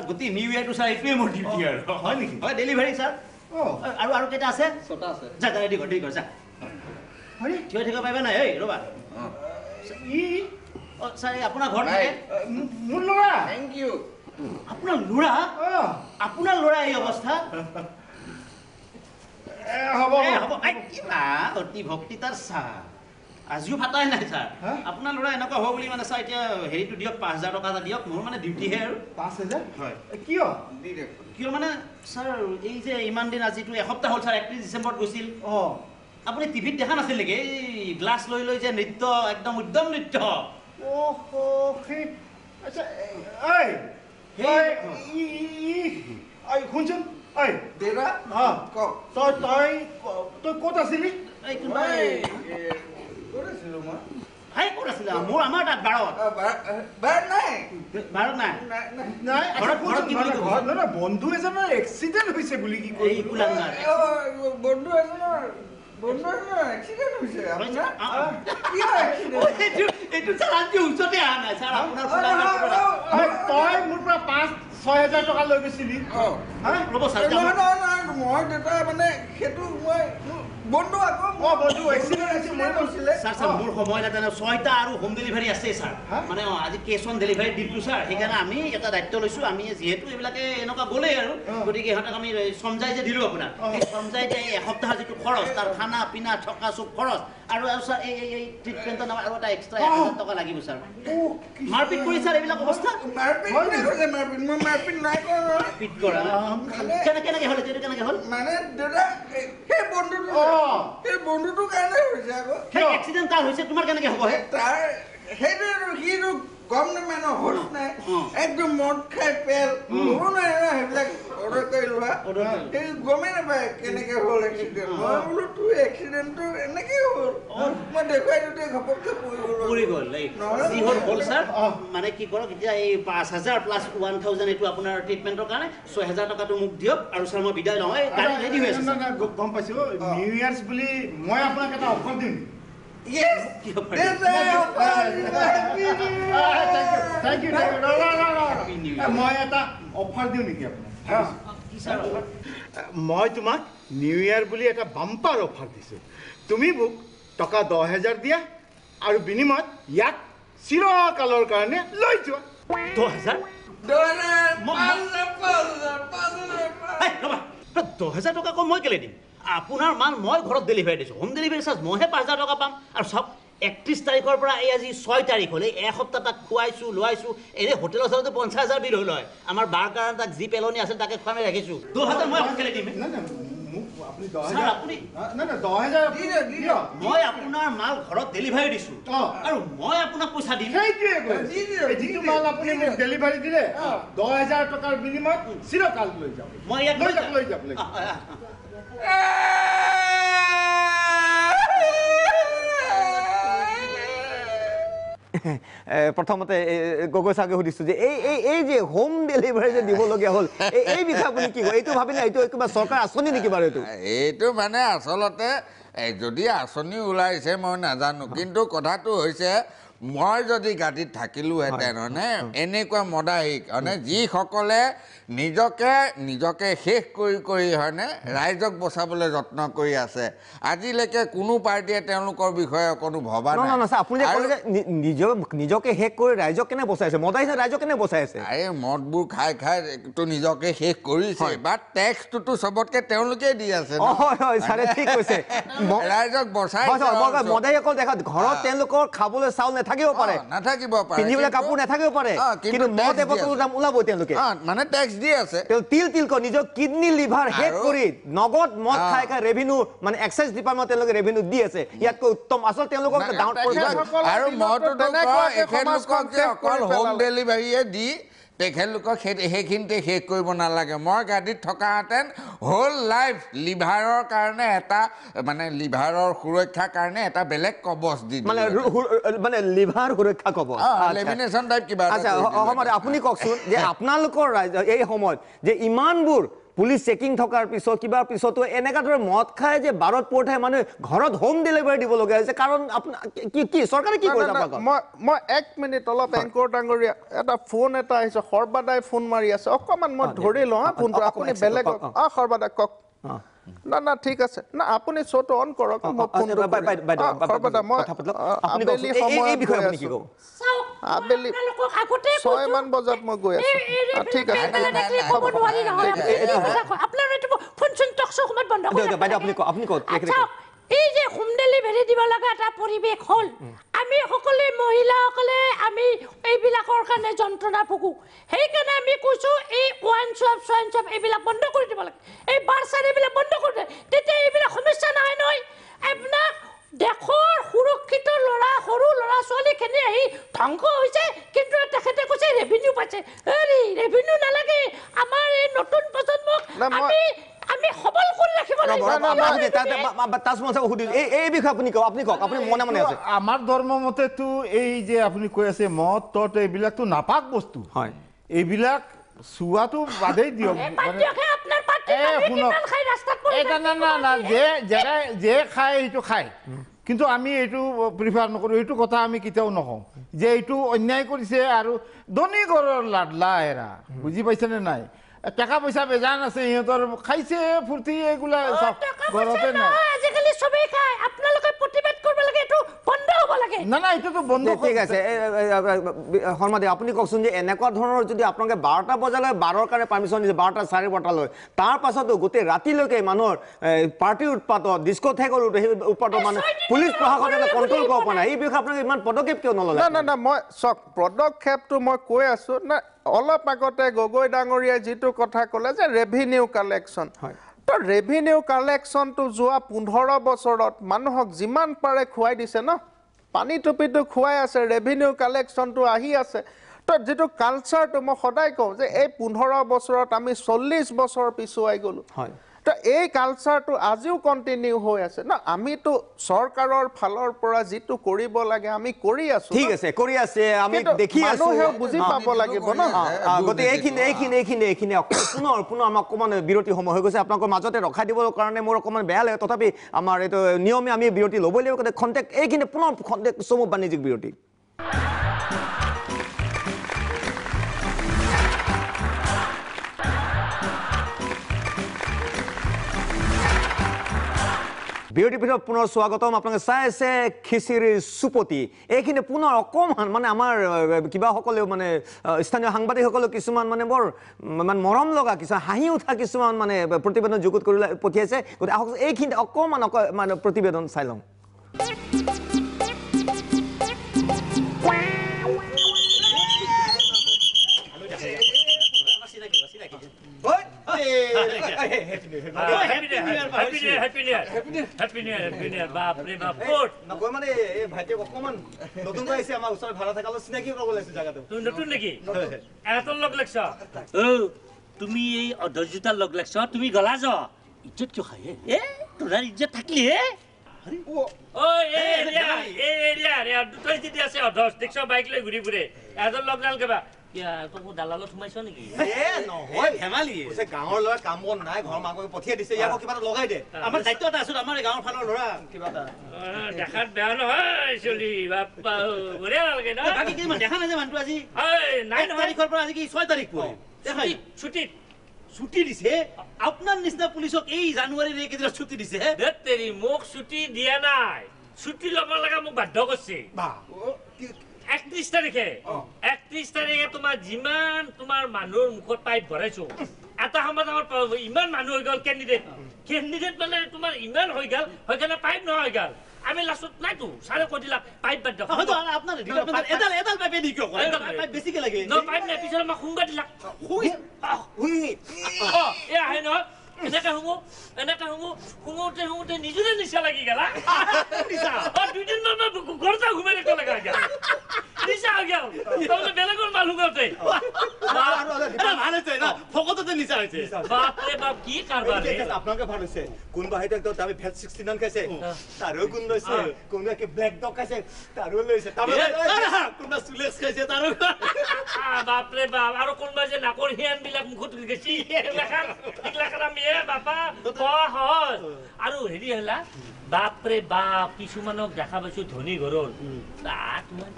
গোটেই নিউ ইয়েৰটো ছাৰ এইটোৱে মোৰ ডিউটি আৰু হয় নেকি হয় ডেলিভাৰী ছাৰ আৰু কেইটা আছে 6টা আছে যা ৰেডি কৰ যা থিয় থাকিব পাৰিবা নাই ৰ'বা ছাৰ আপোনাৰ ঘৰত থাকে মোৰ ল'ৰা থেংক ইউ আপোনাৰ ল'ৰা আপোনাৰ ল'ৰা এই অৱস্থা হ'ব অতি ভক্তি তাৰ ছাৰ আজিও ফাটাই নাই ছাৰ আপোনাৰ ল'ৰা এনেকুৱা হ'ব বুলি মানে ছাৰ এতিয়া হেৰিটো দিয়ক 5,000 টকা এটা দিয়ক মোৰ মানে ডিউটিহে আৰু 5,000 হয় কিয় মানে ছাৰ এই যে ইমান দিন আজিতো এসপ্তাহ হ'ল ছাৰ 31 ডিচেম্বৰত গৈছিল আপুনি টিভিত দেখা নাছিল নেকি এই গ্লাছ লৈ লৈ যে নৃত্য একদম উদ্যম নৃত্য শুনচোন দেউতা কওক তই ক'ত আছিলি ক'ত আছিলোঁ মই ক'ত আছিলে মোৰ আমাৰ তাত 12 নাই নাই ঘৰত কি বুলি বন্ধু এজনৰ এক্সিডেণ্ট হৈছে বুলি কি এই কুলাঙ্গাৰ বন্ধু এজনৰ এক্সিডেণ্ট হৈছে আপোনাৰ কি এইটো ছাৰ আজি ওচৰতে অহা নাই ছাৰ আপোনাৰ তই মোৰ পৰা 5,000-6,000 টকা লৈ গৈছিলি ৰ'ব ছাৰ নহয় মই দেউতা মানে সেইটো মই বন্ধু আকৌ বন্ধু এক্সিডেণ্ট হৈছে মই কৈছিলে ছাৰ মোৰ সময় নাই তেনে 6টা আৰু হোম ডেলিভাৰী আছে ছাৰ মানে আজি কেছ অন ডেলিভাৰী দিনটো ছাৰ সেইকাৰণে আমি এটা দায়িত্ব লৈছোঁ আমি যিহেতু এইবিলাকে এনেকুৱা গ'লেই আৰু গতিকে ইহঁতক আমি সমজাই যে দিলোঁ আপোনাক সেই সমজাই যে এই এসপ্তাহৰ যিটো খৰচ তাৰ খানা পিনা থকা চব খৰচ আৰু ছাৰ এই ট্ৰিটমেণ্টৰ নাম আৰু এটা এক্সট্ৰা 1,000 টকা লাগিব ছাৰ মাৰপিট কৰি ছাৰ এইবিলাক অৱস্থা মাৰপিট নাই কৰা কেনেকৈ হ'ল এইটো কেনেকৈ হ'ল মানে দেউতা সেই বন্ধুটোৰ কাৰণে হৈছে আকৌ সেই এক্সিডেণ্ট তাৰ হৈছে তোমাৰ কেনেকৈ হ'ব তাৰ সেইটোৱেতো সিটো গম নাপায় ন হোচ নাই একদম মদ খাই পেল হ'ব নোৱাৰে ন সেইবিলাক অৰ্ডাৰ কৰি লোৱা সেই গমেই নাপায় কেনেকৈ হ'ল এক্সিডেণ্ট মই বোলো তোৰ এক্সিডেণ্টটো এনেকৈ হ'ল মই দেখুৱাই দিওঁতে ঘপককৈ পৰি গ'ল যি হ'ল হ'ল ছাৰ মানে কি কৰক এতিয়া এই 5,000 প্লাছ 1,000 এইটো আপোনাৰ ট্ৰিটমেণ্টৰ কাৰণে 6,000 টকাটো মোক দিয়ক আৰু ছাৰ মই বিদায় লওঁ এই গাড়ী ৰেডি হৈ আছে গম পাইছোঁ নিউ ইয়াৰ্ছ বুলি মই আপোনাক এটা অফাৰ দিম মই এটা অফাৰ দিওঁ নেকি আপোনাক মই তোমাক নিউ ইয়াৰ বুলি এটা বাম্পাৰ অফাৰ দিছোঁ তুমি মোক টকা 10,000 দিয়া আৰু বিনিময়ত ইয়াক চিৰকালৰ কাৰণে লৈ যোৱা 10,000 টকা কম মই কেলৈ দিম আপোনাৰ মাল মই ঘৰত ডেলিভাৰী দিছোঁ হোম ডেলিভাৰী চাৰ্জ মইহে 5,000 টকা পাম আৰু চাওক 31 তাৰিখৰ পৰা এই আজি 6 তাৰিখ হ'ল এই এসপ্তাহ তাক খুৱাইছোঁ লোৱাইছোঁ এনেই হোটেলৰ ওচৰতে 50,000 বিল হ'ল হয় আমাৰ বাৰ কাৰণে তাক যি পেলনি আছে তাকে খুৱাই ৰাখিছোঁ 10,000 মই কেলৈ দিম মই আপোনাৰ মাল ঘৰত ডেলিভাৰী দিছোঁ আৰু মই আপোনাক পইচা দিম যিটো মাল আপুনি মোক ডেলিভাৰী দিলে 10,000 টকাৰ বিনিময়ত চিৰকাল লৈ যাওক মই ইয়াক লৈ যাওক প্ৰথমতে গগৈ ছাৰকে সুধিছোঁ যে এই যে হোম ডেলিভাৰী যে দিবলগীয়া হ'ল এই বিষয়ে আপুনি কি কয় এইটো ভাবিলে এইটো কিবা চৰকাৰ আঁচনি নেকি বাৰু এইটো এইটো মানে আচলতে যদি আঁচনি ওলাইছে মই নাজানো কিন্তু কথাটো হৈছে মই যদি গাড়ীত থাকিলোহেঁতেন হয়নে এনেকুৱা মদাহীক হয়নে যিসকলে নিজকে শেষ কৰি হয়নে ৰাইজক বচাবলৈ যত্ন কৰি আছে আজিলৈকে কোনো পাৰ্টীয়ে তেওঁলোকৰ বিষয়ে কোনো ভবা নাই আপুনি নিজকে শেষ কৰি ৰাইজক কেনে বচাইছে মদাহীক ৰাইজক কেনে বচাইছে এই মদবোৰ খাই তো নিজকে শেষ কৰিছে বা টেক্সটোতো চবতকে তেওঁলোকে দি আছে ৰাইজক বচাই মদাহীসকল দেখা ঘৰত তেওঁলোকৰ খাবলৈ চাউল নাথাকিব পাৰে পিন্ধিবলৈ কাপোৰ নাথাকিব পাৰে কিন্তু মদ এবটলৰ দাম ওলাব তেওঁলোকে মানে টেক্স দি আছে তিল নিজৰ কিডনি লিভাৰ শেষ কৰি নগদ মদ খাই ৰেভিনিউ মানে এক্সাইজ ডিপাৰ্টমেণ্ট তেওঁলোকে ৰেভিনিউ দি আছে ইয়াতকৈ উত্তম আচল তেওঁলোকক ডাউন আৰু মইতো এখেতলোকক যে অকল হোম ডেলিভাৰীয়ে দি তেখেতলোকক সেইখিনিতে শেষ কৰিব নালাগে মই গাড়ীত থকাহেঁতেন হোল লাইফ লিভাৰৰ কাৰণে এটা মানে লিভাৰৰ সুৰক্ষাৰ কাৰণে এটা বেলেগ কবচ দি মানে লিভাৰ সুৰক্ষা কবচ লেমিনেশ্যন টাইপ কিবা আপুনি কওকচোন যে আপোনালোকৰ এই সময়ত যে ইমানবোৰ পুলিচ চেকিং থকাৰ পিছত কিবাৰ পিছতো এনেকুৱা ধৰণে মদ খাই যে বাৰত পঠাই মানুহে ঘৰত হোম ডেলিভাৰী দিব লগা হৈছে কাৰণ কি চৰকাৰে কি কৰিছে মই 1 মিনিট অলপ এংকৰ ডাঙৰীয়া এটা ফোন এটা আহিছে সৰ্বাদাই ফোন মাৰি আছে অকমান মই ধৰি লওঁ ফোনটো আপুনি বেলেগ সৰ্বাদাই কওক না ঠিক আছে না আপুনি শ্ব'টো অন কৰক মই ফোনটো সৰ্বাদা মই আবেলি সময়ত গৈ আছো আবেলি 6 মান বজাত মই গৈ আছো ঠিক আছে এই যে হোম ডেলিভাৰী দিব লগা এটা পৰিৱেশ হ'ল আমি সকলোৱে মহিলাসকলে আমি এইবিলাকৰ কাৰণে যন্ত্ৰণা ভোগো সেইকাৰণে আমি কৈছোঁ এই ওৱাইন শ্বপ এইবিলাক বন্ধ কৰি দিব লাগে এই বাৰ চাৰ এইবিলাক বন্ধ কৰি দিয়ে তেতিয়া এইবিলাক সমস্যা নহয় নহয় আপোনাক দেশৰ সুৰক্ষিত সৰু ল'ৰা ছোৱালীখিনি আহি ধ্বংস হৈছে কিন্তু তেখেতে কৈছে ৰেভিনিউ পাইছে ৰেভিনিউ নালাগে আমাৰ এই নতুন প্ৰজন্মক আমি সবল কৰি ৰাখিব লাগিব এই বিষয়ে আপুনি কওক আপুনি মনে মনে আছে আমাৰ ধৰ্ম মতেতো এই যে আপুনি কৈ আছে মদ তত এইবিলাকতো নাপাক বস্তু হয় এইবিলাক চুৱাটো বাদেই দিয়ক যে খায় সেইটো খায় কিন্তু আমি এইটো প্ৰিফাৰ নকৰোঁ এইটো কথা আমি কেতিয়াও নকওঁ যে এইটো অন্যায় কৰিছে আৰু ধনী ঘৰৰ লাডলা এৰা বুজি পাইছেনে নাই টাকা পইচা বেজান আছে সিহঁতৰ খাইছে ফূৰ্তি এইগুলা ঘৰতে নাই আজিকালি চবেই খায় আপোনালোকে প্ৰতিবাদ কৰিব লাগে এইটো বন্ধ হ'ব লাগে না এইটোতো বন্ধ ঠিক আছে শৰ্মাদে আপুনি কওকচোন যে এনেকুৱা ধৰণৰ যদি আপোনালোকে 12টা বজালৈ 12ৰ কাৰণে পাৰ্মিশ্যন দিছে 12টা 12:30লৈ তাৰ পাছতো গোটেই ৰাতিলৈকে মানুহৰ পাৰ্টি উৎপাতত ডিস্কোথেকৰ উৎপাতত মানে পুলিচ প্ৰশাসনে কণ্ট্ৰল কৰিব পৰা নাই এই বিষয়ে আপোনালোকে ইমান পদক্ষেপ কিয় নললে না মই চক পদক্ষেপটো মই কৈ আছো না অলপ আগতে গগৈ ডাঙৰীয়াই যিটো কথা ক'লে যে ৰেভিনিউ কালেকশ্যন তো ৰেভিনিউ কালেকশ্যনটো যোৱা 15 বছৰত মানুহক যিমান পাৰে খুৱাই দিছে ন পানী টুপিটো খুৱাই আছে ৰেভিনিউ কালেকশ্যনটো আহি আছে তো যিটো কালচাৰটো মই সদায় কওঁ যে এই 15 বছৰত আমি 40 বছৰ পিছুৱাই গ'লোঁ তো এই কালচাৰটো আজিও কণ্টিনিউ হৈ আছে না আমিতো চৰকাৰৰ ফালৰ পৰা যিটো কৰিব লাগে আমি কৰি আছো ঠিক আছে কৰি আছে আমি দেখি আছো মানুহে বুজি পাব লাগিব ন গতি এইখিনি পুনৰ আমাক অকণমান বিৰতি সময় হৈ গৈছে আপোনালোকৰ মাজতে ৰখাই দিবৰ কাৰণে মোৰ অকণমান বেয়া লাগে তথাপি আমাৰ এইটো নিয়মে আমি বিৰতি ল'বই লাগিব খন্তেক এইখিনি পুনৰ খন্তেক চমু বাণিজ্যিক বিৰতি বিৰতিৰ পিছত পুনৰ স্বাগতম আপোনালোকে চাই আছে খিচিৰি সুপতি এইখিনি পুনৰ অকণমান মানে আমাৰ কিবাসকলেও মানে স্থানীয় সাংবাদিকসকলেও কিছুমান মানে বৰ মানে মৰম লগা কিছুমান হাঁহি উঠা কিছুমান মানে প্ৰতিবেদন যুগুত কৰি পঠিয়াইছে গতিকে আহক এইখিনি অকণমান মানে প্ৰতিবেদন চাই লওঁ তুমি এই অধৈৰ্যতাৰ লগ লাগছ তুমি গলা য ইজ্জত কিয় খায় এ তোৰাৰ ইজ্জত থাকলি হে দুটাই যদি আছে অধৈৰ্য দেখছ বাইক লৈ ঘূৰি ফুৰে এজন লগ লাল কেবা কিয়া তোক দালালত সোমাইছ নেকি নহয় ধেমালি কৈছে গাঁৱৰ ল'ৰা কাম বন নাই ঘৰৰ মাকক পঠিয়াই দিছে ইয়াকো কিবা এটা লগাই দে আমাৰ দায়িত্ব এটা আছে আমাৰ গাঁৱৰ ফালৰ ল'ৰা কিবা এটা দেখাত বেয়া নহয় চলি বাপ্পা বঢ়িয়া নালাগে ন বাকী কি মই দেখা নাই যে মানুহটো আজি নাই 1 তাৰিখৰ পৰা আজি কি 6 তাৰিখ পৰে দেখাই ছুটিত ছুটি দিছে আপোনাৰ নিচিনা পুলিচক এই জানুৱাৰীৰ এইকেইদিনত ছুটি দিছে ধেত তেৰি মোক ছুটি দিয়া নাই ছুটি ল'ব লগা মোক বাধ্য কৰিছে 31 তাৰিখে 31 তাৰিখে তোমাৰ যিমান তোমাৰ মানুহৰ মুখত পাইপ ভৰাইছো এটা সময়ত আমাৰ ইমান মানুহ হৈ গ'ল কেণ্ডিডেট মানে তোমাৰ ইমান হৈ গ'ল হৈ কেনে পাইপ নহয় হৈ গ'ল আমি লাষ্টত নাইতো ছাৰে কৈ দিলাক পাইপ বাধ্য হয়তো আপোনাৰ এডাল পাইপে দি কিয় কৰে পাইপ বেছিকে লাগে পাইপ নাই পিছলৈ মোক শুংগা দিলাক এ আহে নহয় এনেকে শুঙোতে নিজৰে নিচা লাগি গেলা 2 দিন মান ঘৰতে ঘুমাই থাকিব লগা গেল নিচা হৈ গেল তাৰমানে বেলেগৰ মানুহ গতে ভাল হৈছে ন ফকততে নিচা হৈছে বাপৰে বাপ কি কাৰবাৰ আপোনালোকে ভাল হৈছে কোনোবা হয়তো একদম দামী ভেট 69 খাইছে তাৰো গুণ লৈছে কোনোবা কি ব্লেক ডগ খাইছে তাৰো লৈছে কোনোবা চুলেক্স খাইছে তাৰো বাপৰে বাপ আৰু কোনোবা যে নাকৰ হিয়ান বিলাক মুখত গেছি এইগিলাখান আমি বাপা সহজ আৰু হেৰি হলা বাপৰে বাপ কিছুমানক দেখা পাইছো ধনী ঘৰৰ তোমাৰ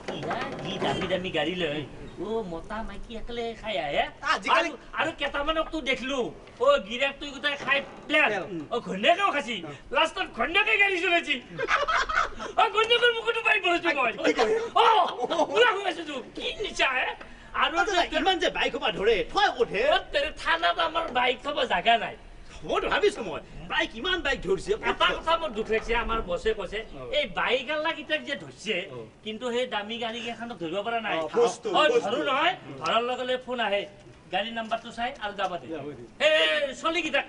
কি দামী দামী গাড়ী লৈ মতা মাইকী একলে খাই আহে আৰু কেইটামানক তো দেখলো গিৰাক তুই গোটাই খাই প্লেন ঘৈণীয়েকেও খাইছি লাষ্টত ঘৈণীয়েকে গাড়ী চলাইছি ঘৈণীয়েকৰ মুখতো পাই বহিছো মই পুৰা শুনাইছো তো কি নিচা হে আৰু ইমান যে বাইক হোপা ধৰে থয় উঠে থানাত আমাৰ বাইক থব জাগা নাই মইতো ভাবিছো মই প্ৰায় কিমান বাইক ধৰিছে এটা কথা মোৰ দুখ লাগিছে আমাৰ বছে কৈছে এই বাইক আল্লাকেইটাক যে ধৰিছে কিন্তু সেই দামী গাড়ী কেইখনক ধৰিব পৰা নাই ধৰো নহয় ধৰাৰ লগে লগে ফোন আহে গাড়ী নাম্বাৰটো চাই আৰু যাবা দে এই চলিকেইটাক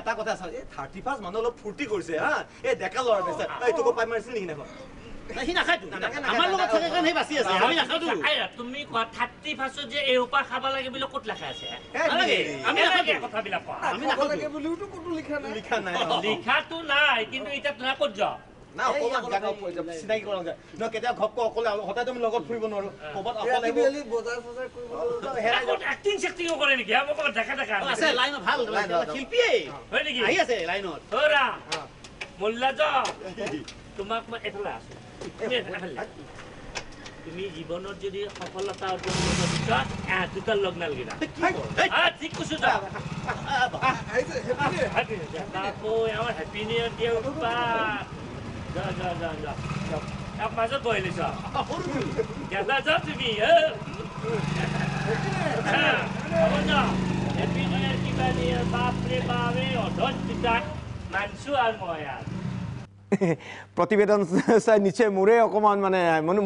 এটা কথা আছে 31 মানুহ অলপ ফূৰ্তি কৰিছে হা এই ডেকা ল'ৰা বেচা এই তোক পাই মাৰিছিল নেকি না সি নাখায়তো আমাৰ লগত থাকে কাৰণে বাচি আছে আমি নাখাওতো তুমি 31 যে এই উপা খাব লাগে বুলি ক'ত লেখা আছে আমি নাখাওতো কথাবিলাক আমি নাখাওতো লিখা নাই লিখাটো নাই কিন্তু এতিয়া তুমি ক'ত যাও না অকমান জাগা চিনাকি কৰা যায় ন কেতিয়া ঘপক অকলে হঠাৎ তুমি লগত ফুৰিব নোৱাৰো ক'বাত অকলে বজাৰ হেৰাই ক'ত এক্টিং সেক্টিং কৰে নেকি মোক দেখা আছে লাইন ভাল শিল্পীয়ে হয় নেকি আহি আছে লাইনত ওৰা মোল্লা যা তোমাক মই এফালে আছো তুমি জীবনত যদি সফলতা অৰ্জন কৰিব বিচাৰা দুটাৰ লগ নালাগিবা ঠিক কৈছো যা আকৌ আমাৰ হেপী নিউ ইয়াৰ দিয়া যা মাজত বহি লৈছ গেলা যা তুমি হেপী নিউ ইয়াৰ কিবা বাপৰে বাপে অধত পিতাক মানছো আৰু মই প্ৰতিবেদন চাই নিশ্চয় মোৰে অকণমান মানে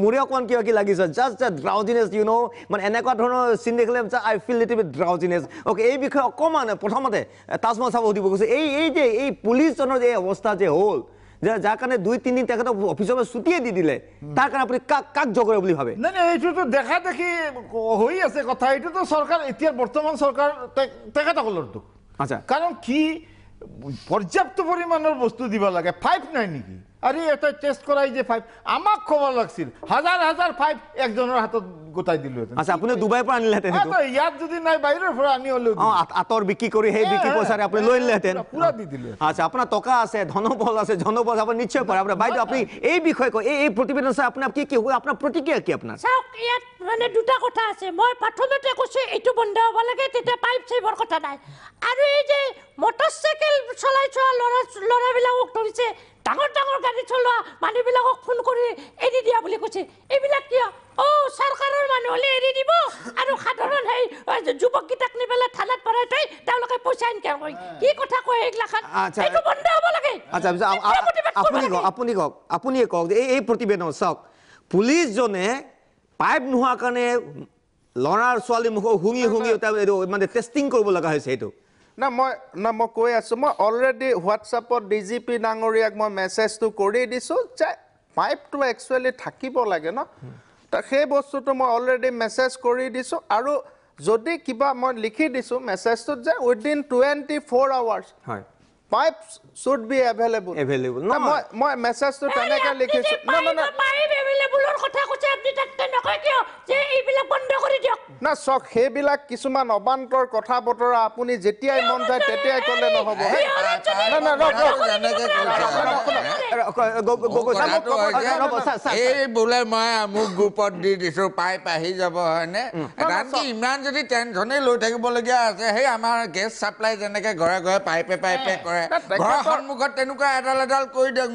মোৰে অকণমান কিবা কি লাগিছে জাষ্ট ড্ৰাউজিনেছ ইউ ন' মানে এনেকুৱা ধৰণৰ চিন দেখিলে আই ফিল লিটিল বিট ড্ৰাউজিনেছ অ'কে এই বিষয়ে অকণমান প্ৰথমতে তাজমহল চাব সুধিব গৈছে এই পুলিচজনৰ যে অৱস্থা যে হ'ল যে যাৰ কাৰণে 2-3 দিন তেখেতক অফিচৰ পৰা ছুটিয়ে দি দিলে তাৰ কাৰণে আপুনি কাক জগৰে বুলি ভাবে নাই এইটোতো দেখা দেখি হৈ আছে কথা এইটোতো চৰকাৰ এতিয়া বৰ্তমান চৰকাৰ তেখেতসকলৰ দুখ আচ্ছা কাৰণ কি পৰ্যাপ্ত পৰিমাণৰ বস্তু দিব লাগে 5 নাই নেকি আৰু এটা টেষ্ট কৰাই যে 5 আমাক খবৰ লাগছিল হাজাৰ 5 একজনৰ হাতত গোটাই দিলো আচ্ছা আপুনি ডুবাইৰ পৰা আনিলেহেঁতেন ইয়াত যদি নাই বাহিৰৰ পৰা আনি হ'লেও আঁতৰ বিক্ৰী কৰি সেই বিক্ৰী পইচাৰে আপুনি লৈ আনিলেহেঁতেন পুৰা দি দিলে আচ্ছা আপোনাৰ টকা আছে ধনবল আছে আপুনি নিশ্চয় পাৰে আপোনাৰ বাইদেউ আপুনি এই বিষয়ে কয় এই প্ৰতিবেদন চাই আপোনাৰ কি আপোনাৰ প্ৰতিক্ৰিয়া কি আপোনাৰ চাওক ইয়াত মানে দুটা কথা আছে মই প্ৰথমতে কৈছো এইটো বন্ধ হ'ব লাগে তেতিয়া পাইপ চাইবৰ কথা নাই আৰু এই যে মটৰচাইকেল চলাই যোৱা ল'ৰাবিলাকক ধৰিছে ডাঙৰ গাড়ী চলোৱা মানুহবিলাকক ফোন কৰি এৰি দিয়া বুলি কৈছে এইবিলাক কিয় চৰকাৰৰ মানুহ হ'লে এৰি দিব আৰু সাধাৰণ সেই যুৱককেইটাক নি পেলাই থানাত ভৰাই থৈ তেওঁলোকে পইচা ইনকাম কৰে কি কথা কয় এইগিলাখান এইটো বন্ধ হ'ব লাগে আচ্ছা আপুনিয়ে কওক যে এই প্ৰতিবেদন চাওক পুলিচজনে পাইপ নোহোৱাৰ কাৰণে ল'ৰা ছোৱালী মুখত শুঙি মানে টেষ্টিং কৰিব লগা হৈছে এইটো না মই কৈ আছোঁ মই অলৰেডি হোৱাটছআপত DGP ডাঙৰীয়াক মই মেছেজটো কৰি দিছোঁ যে পাইপটো একচুৱেলি থাকিব লাগে ন সেই বস্তুটো মই অলৰেডি মেছেজ কৰি দিছোঁ আৰু যদি কিবা মই লিখি দিছোঁ মেছেজটোত যে উইদিন 24 আৱাৰ্ছ হয় পাইপ শুড বি এভেইলেবল মই মেছেজটো তেনেকৈ লিখিছোঁ পাইপ এভেইলেবলৰ কথা কৈছে আপুনি তাক নকয় কিয় যে এইবিলাক বন্ধ কৰি দিয়ক না চক সেইবিলাক কিছুমান অবান্তৰ কথা বতৰা আপুনি যেতিয়াই মন যায় তেতিয়াই ক'লে নহ'ব এই বোলে মই মোক গ্ৰুপত দি দিছো পাইপ আহি যাব হয়নে কাৰণ ইমান যদি টেনশ্যনেই লৈ থাকিবলগীয়া আছে সেই আমাৰ গেছ চাপ্লাই যেনেকে ঘৰে ঘৰে পাইপে কৰে ঘৰৰ সন্মুখত তেনেকুৱা এডাল কৰি দিয়ক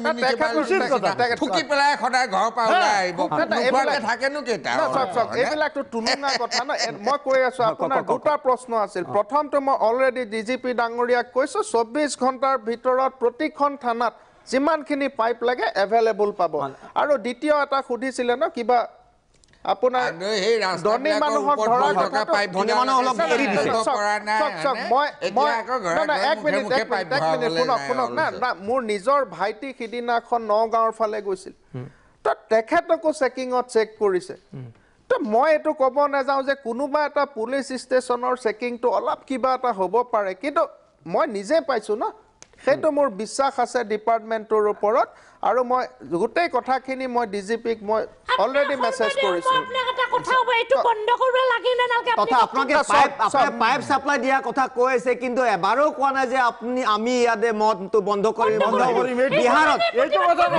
ঠুকি পেলাই সদায় ঘৰৰ পৰা ওলাই আহিব নোখোৱাকে থাকেনো কেইটা এইবিলাকতো তুলনা কথা ন মই কৈ আছো আপোনাৰ দুটা প্ৰশ্ন আছিল প্ৰথমটো মই অলৰেডি ডিজিপি ডাঙৰীয়াক কৈছো 24 ঘণ্টাৰ ভিতৰত প্ৰতিখন থানাত যিমানখিনি পাইপ লাগে এভেইলেবল পাব আৰু দ্বিতীয় এটা সুধিছিলে ন কিবা আপোনাৰ ধনী মানুহক ধৰা কথাটো ধনী মানুহ অলপ এৰি দিছে শুনক না মোৰ নিজৰ ভাইটি সিদিনাখন নগাঁৱৰ ফালে গৈছিল তো তেখেতকো চেকিঙত চেক কৰিছে তো মই এইটো ক'ব নাযাওঁ যে কোনোবা এটা পুলিচ ষ্টেচনৰ চেকিংটো অলপ কিবা এটা হ'ব পাৰে কিন্তু মই নিজে পাইছোঁ ন সেইটো মোৰ বিশ্বাস আছে ডিপাৰ্টমেণ্টৰ ওপৰত আৰু মই গোটেই কথাখিনি মই ডিজিপিক মই অলৰেডি মেছেজ কৰিছোঁ পাইপ চাপ্লাই দিয়া কথা কৈ আছে কিন্তু এবাৰো কোৱা নাই যে আপুনি আমি ইয়াতে মদটো বন্ধ কৰি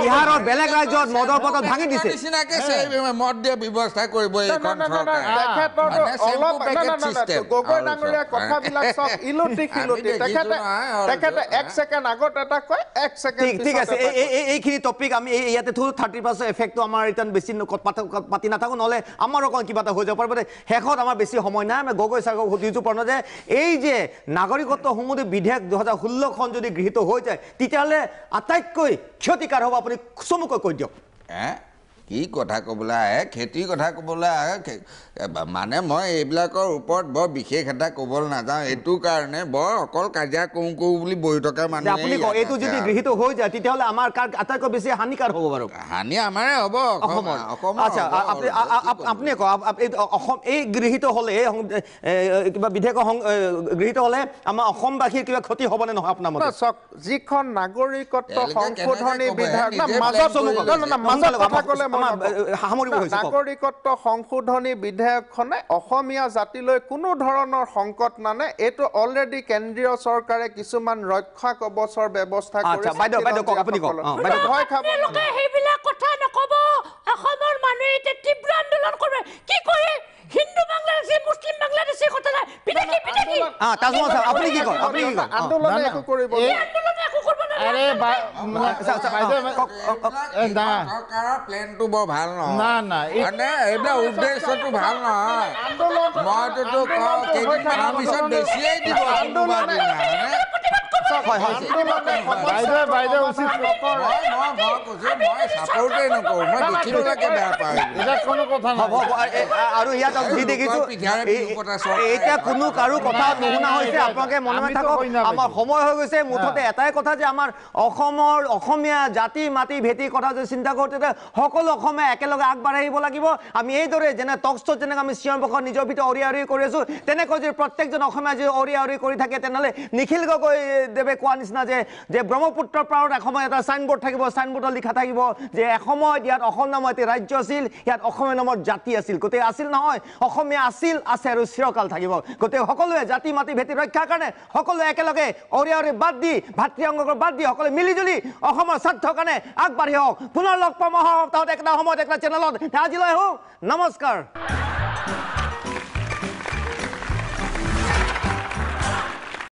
বিহাৰত বেলেগ ৰাজ্যত মদৰ বটল ভাঙি দিছে মদ দিয়া ব্যৱস্থা কৰিব গগৈ ডাঙৰীয়া কথাবিলাক চব ইলুটি খিলুটি তেখেতে 1 ছেকেণ্ড আগত এটা কয় 1 ছেকেণ্ড ঠিক আছে এইখিনি টপিক আমি ইয়াতে থৈ 30% এফেক্টটো আমাৰ এতিয়া বেছি পাতি নাথাকোঁ নহ'লে আমাৰ অকণ কিবা এটা হৈ যাব পাৰিব শেষত আমাৰ বেছি সময় নাই আমি গগৈ ছাৰক সুধিছোঁ পৰ্ণ যে এই যে নাগৰিকত্ব সংশোধনী বিধেয়ক 2016খন যদি গৃহীত হৈ যায় তেতিয়াহ'লে আটাইতকৈ ক্ষতিকাৰ হ'ব আপুনি চমুকৈ কৈ দিয়ক কি কথা ক'বলৈ আহে খেতিৰ কথা ক'বলৈ আহে মানে মই এইবিলাকৰ ওপৰত বৰ বিশেষ এটা ক'বলৈ নাযাওঁ এইটো কাৰণে বৰ অকল কাজিয়া কৰোঁ বুলি বহি থকা মানুহ আপুনি এইটো যদি গৃহীত হৈ যায় তেতিয়াহ'লে আমাৰ আটাইতকৈ বেছি হানিকাৰ হ'ব বাৰু হানি আমাৰে হ'ব আচ্ছা আপুনি কওক অসম এই গৃহীত হ'লে কিবা বিধেয়ক গৃহীত হ'লে আমাৰ অসমবাসীৰ কিবা ক্ষতি হ'বনে নহয় আপোনাৰ মতে চাওক যিখন নাগৰিকত্ব সংশোধনী বিধেয়ক মাজত কথা ক'লে নাগৰিকত্ব সংশোধনী বিধেয়কখনে অসমীয়া জাতিলৈ কোনো ধৰণৰ সংকট নানে এইটো অলৰেডি কেন্দ্ৰীয় চৰকাৰে কিছুমান ৰক্ষা কৱচৰ ব্যৱস্থা কৰিছে ভয় খাব সেইবিলাক কথা নক'ব অসমৰ মানুহে এতিয়া তীব্ৰ আন্দোলন কৰিব কি কৰে হিন্দু বাংলাদেশী মুছলিম বাংলাদেশী কথা নাই পিটাকি তাজমহল সাহেব আপুনি কি কয় আন্দোলন একো কৰিব আৰে চৰকাৰৰ প্লেনটো বৰ ভাল নহয় না মানে এইবিলাক উদ্দেশ্যটো ভাল নহয় মইতো কেইদিনমানৰ পিছত বেছিয়েই দিব বাইদেউ উচিত মই চাপৰ্টেই নকৰোঁ মই দেখিবলৈকে বেয়া পাওঁ এটা কোনো কথা আৰু ইয়াত যি দেখিছোঁ এতিয়া কোনো কাৰো কথা নুশুনা হৈছে আপোনালোকে মনে মনে থাকক আমাৰ সময় হৈ গৈছে মুঠতে এটাই কথা যে আমাৰ অসমৰ অসমীয়া জাতি মাতি ভেটি কথা যদি চিন্তা কৰোঁ তেতিয়া সকলো অসমীয়া একেলগে আগবাঢ়ি আহিব লাগিব আমি এইদৰে যেনে টকশ্ব'ত যেনেকৈ আমি চিঞৰ নিজৰ ভিতৰত অৰিয়া অৰি কৰি আছোঁ তেনেকৈ যদি প্ৰত্যেকজন অসমীয়া যদি অৰিয়া অৰি কৰি থাকে তেনেহ'লে নিখিল গগৈ দেৱে কোৱা নিচিনা যে ব্ৰহ্মপুত্ৰৰ পাৰত এসময়ত এটা চাইনবোৰ্ড থাকিব চাইনবোৰ্ডত লিখা থাকিব যে এসময়ত ইয়াত অসম নামৰ এটি ৰাজ্য আছিল ইয়াত অসমীয়া নামৰ জাতি আছিল গতিকে আছিল নহয় অসমীয়া আছিল আছে আৰু চিৰকাল থাকিব গতিকে সকলোৱে জাতি মাতি ভেটি ৰক্ষাৰ কাৰণে সকলোৱে একেলগে অৰিয়া অৰি বাদ দি ভাতৃ অংগ বাদ দি সকলোৱে মিলিজুলি অসমৰ স্বাৰ্থৰ কাৰণে আগবাঢ়ি হওক পুনৰ লগ পাম অহা সপ্তাহত একটা সময়ত একটা চেনেলত আজিলৈ আহোঁ নমস্কাৰ